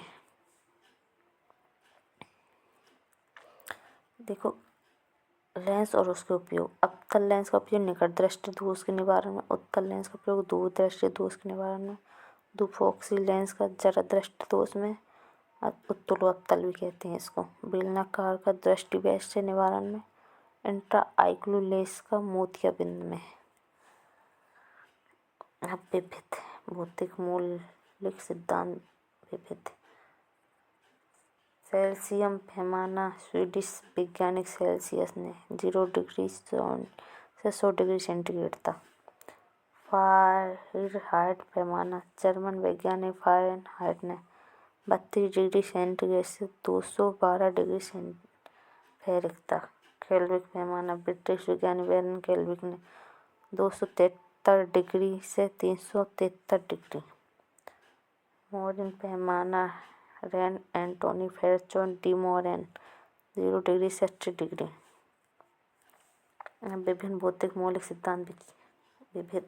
Speaker 1: देखो, लेंस और उसके उपयोग। अवतल लेंस का उपयोग निकट दृष्टि दोष के निवारण में, उत्तल लेंस का उपयोग दूर दृष्टि दोष के निवारण में, दुफोक्सी लेंस का जरा दृष्टि दोष में, उत्तल अवतल भी कहते हैं इसको, बेलनाकार का दृष्टि वैश्य निवारण में, इंट्राऑक्यूलर लेंस का मोतियाबिंद में। अब विभिन्न भौतिक मौलिक सिद्धांत। विभिन्न सेल्सियम पैमाना, स्वीडिश वैज्ञानिक सेल्सियस ने 0 डिग्री से 100 डिग्री सेंटीग्रेड तक। फ़ारेनहाइट पैमाना, जर्मन वैज्ञानिक फ़ारेनहाइट ने 32 डिग्री सेंटीग्रेड से 212 डिग्री फ़ारेनहाइट तक। केल्विन पैमाना, ब्रिटिश वैज्ञानिक वैलेन केल्विन ने 273 डिग्री से 373 डिग्री। मोरिन पैमाना, रैन एंटोनी फेरचोन डी मोरेन 0 डिग्री से 80 डिग्री। विभिन्न भौतिक मौलिक सिद्धांत। विभिन्न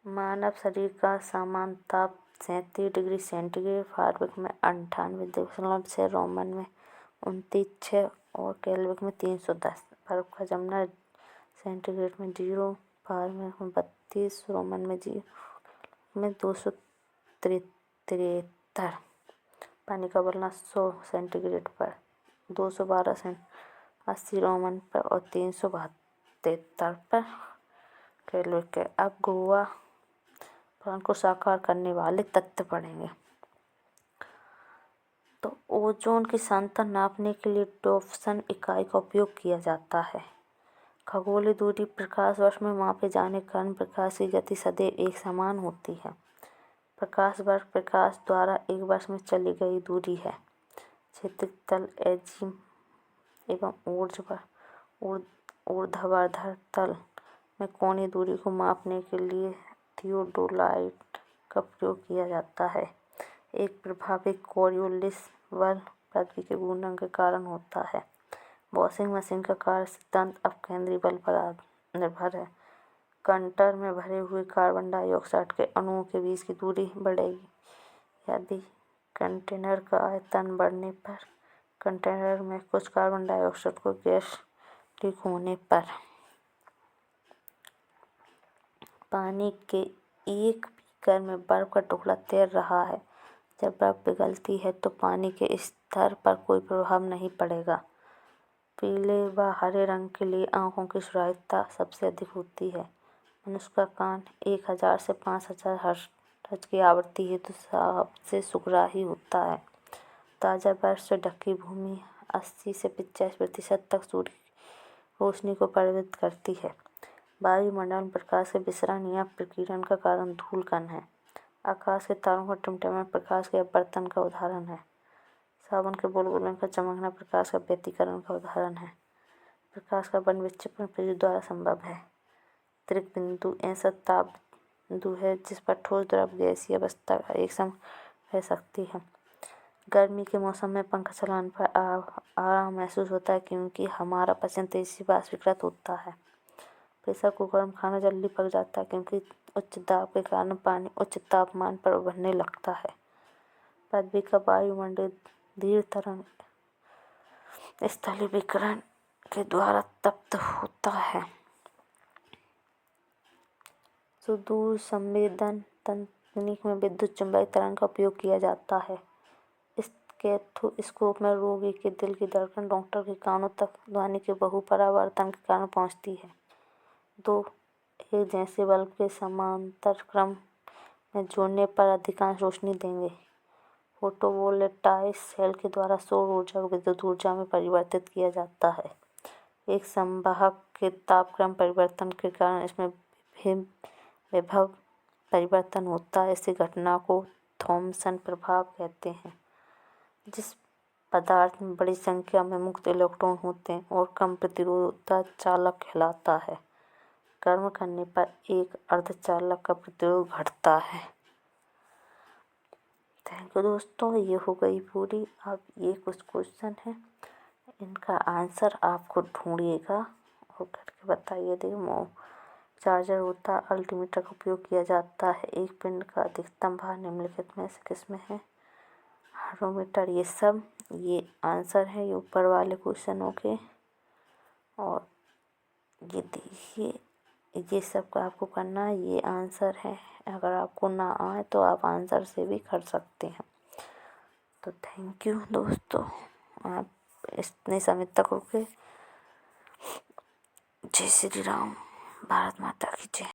Speaker 1: मानव शरीर का सामान्य ताप 37 डिग्री सेंटीग्रेड, फ़ारेनहाइट में 98.6, रोमन में 29.6 और केल्विन में 310। बर्फ का जमना सेंटीग्रेड में 0, फ़ारेनहाइट में 32, रोमन में 0, में 273। पानी का उबलना 100 सेंटीग्रेड पर 212 80 रोमन पर और 372 पर केल्विन के। अब गोवा पुराण को साकार करने वाले तथ्य पढ़ेंगे। तो ओजोन की सांद्रता नापने के लिए डॉप्सन इकाई का उपयोग किया जाता है। खगोलीय दूरी प्रकाश वर्ष में मापे जाने के कारण प्रकाश की गति सदैव एक समान होती है। प्रकाश वर्ष प्रकाश द्वारा एक वर्ष में चली गई दूरी है। क्षैतिज तल एजिम एवं ऊर्ध्वाधर तल में कोणीय दूरी को मापने के लिए थियोडोलाइट का प्रयोग किया जाता है। एक प्रभावी कोरियोलिस बल पृथ्वी के घूर्णन के कारण होता है। वॉशिंग मशीन का कार्य सिद्धांत अपकेंद्री बल पर निर्भर है। कंटेनर में भरे हुए कार्बन डाइऑक्साइड के अणुओं के बीच की दूरी बढ़ेगी यदि कंटेनर का आयतन बढ़ने पर कंटेनर में कुछ कार्बन डाइऑक्साइड को गैस लीक होने पर। पानी के एक बीकर में बर्फ का टुकड़ा तैर रहा है। जब बर्फ पिघलती है तो पानी के स्तर पर कोई प्रभाव नहीं पड़ेगा। पीले व हरे रंग के लिए आंखों की सुराहीता सबसे अधिक होती है। मनुष्य का कान 1000 से 5000 हर्ट्ज की आवृत्ति हेतु सबसे सुराही होता है। ताज़ा बर्फ से ढकी भूमि 80 से 85% तक सूर्य की रोशनी को प्रभावित करती है। वायुमंडल में प्रकाश के विसरण या प्रकीर्णन का कारण धूल कण है। आकाश के तारों का टिमटिमाना प्रकाश के अपवर्तन का उदाहरण है। साबुन के बुलबुलों का चमकना प्रकाश का व्यतिकरण का उदाहरण है। प्रकाश का बन विक्षेपण प्रज्वल द्वारा संभव है। त्रिक बिंदु ऐसा ताप बिंदु है जिस पर ठोस द्रव गैसीय अवस्था एक समय रह सकती है। गर्मी के मौसम में पंखा चलाने पर आराम महसूस होता है क्योंकि हमारा पसीना तेजी से वाष्पीकृत होता है। प्रेशर कुकर में खाना जल्दी पक जाता है क्योंकि उच्च दाब के कारण पानी उच्च तापमान पर उबलने लगता है। पृथ्वी का वायुमंडल धीर तरंग स्थलीय विकिरण के द्वारा तप्त होता है। सुदूर संवेदन तकनीक में विद्युत चुम्बकीय तरंग का उपयोग किया जाता है। स्टेथोस्कोप में रोगी के दिल की धड़कन डॉक्टर के कानों तक ध्वनि के बहुपरावर्तन के कारण पहुंचती है। दो एक जैसे बल्ब के समांतर क्रम में जोड़ने पर अधिकांश रोशनी देंगे। फोटोवोल्टाइक सेल के द्वारा सौर ऊर्जा को विद्युत ऊर्जा में परिवर्तित किया जाता है। एक संवाहक के तापक्रम परिवर्तन के कारण इसमें विभव परिवर्तन होता है। इस घटना को थॉमसन प्रभाव कहते हैं। जिस पदार्थ में बड़ी संख्या में मुक्त इलेक्ट्रॉन होते हैं और कम प्रतिरोध चालक कहलाता है। कर्म करने पर एक अर्धचालक का प्रतिरोध घटता है। थैंक यू दोस्तों, ये हो गई पूरी। अब ये कुछ क्वेश्चन हैं, इनका आंसर आपको ढूंढिएगा और करके बताइए। देखो, चार्जर होता, अल्टीमीटर का उपयोग किया जाता है। एक पिंड का अधिकतम भार निम्नलिखित में से किसमें है? हाइड्रोमीटर। ये सब ये आंसर है ये ऊपर वाले क्वेश्चनों के। और ये देखिए, ये सब का आपको करना है, ये आंसर है। अगर आपको ना आए तो आप आंसर से भी कर सकते हैं। तो थैंक यू दोस्तों, आप इतने समय तक रुके। जय श्री राम, भारत माता की जय।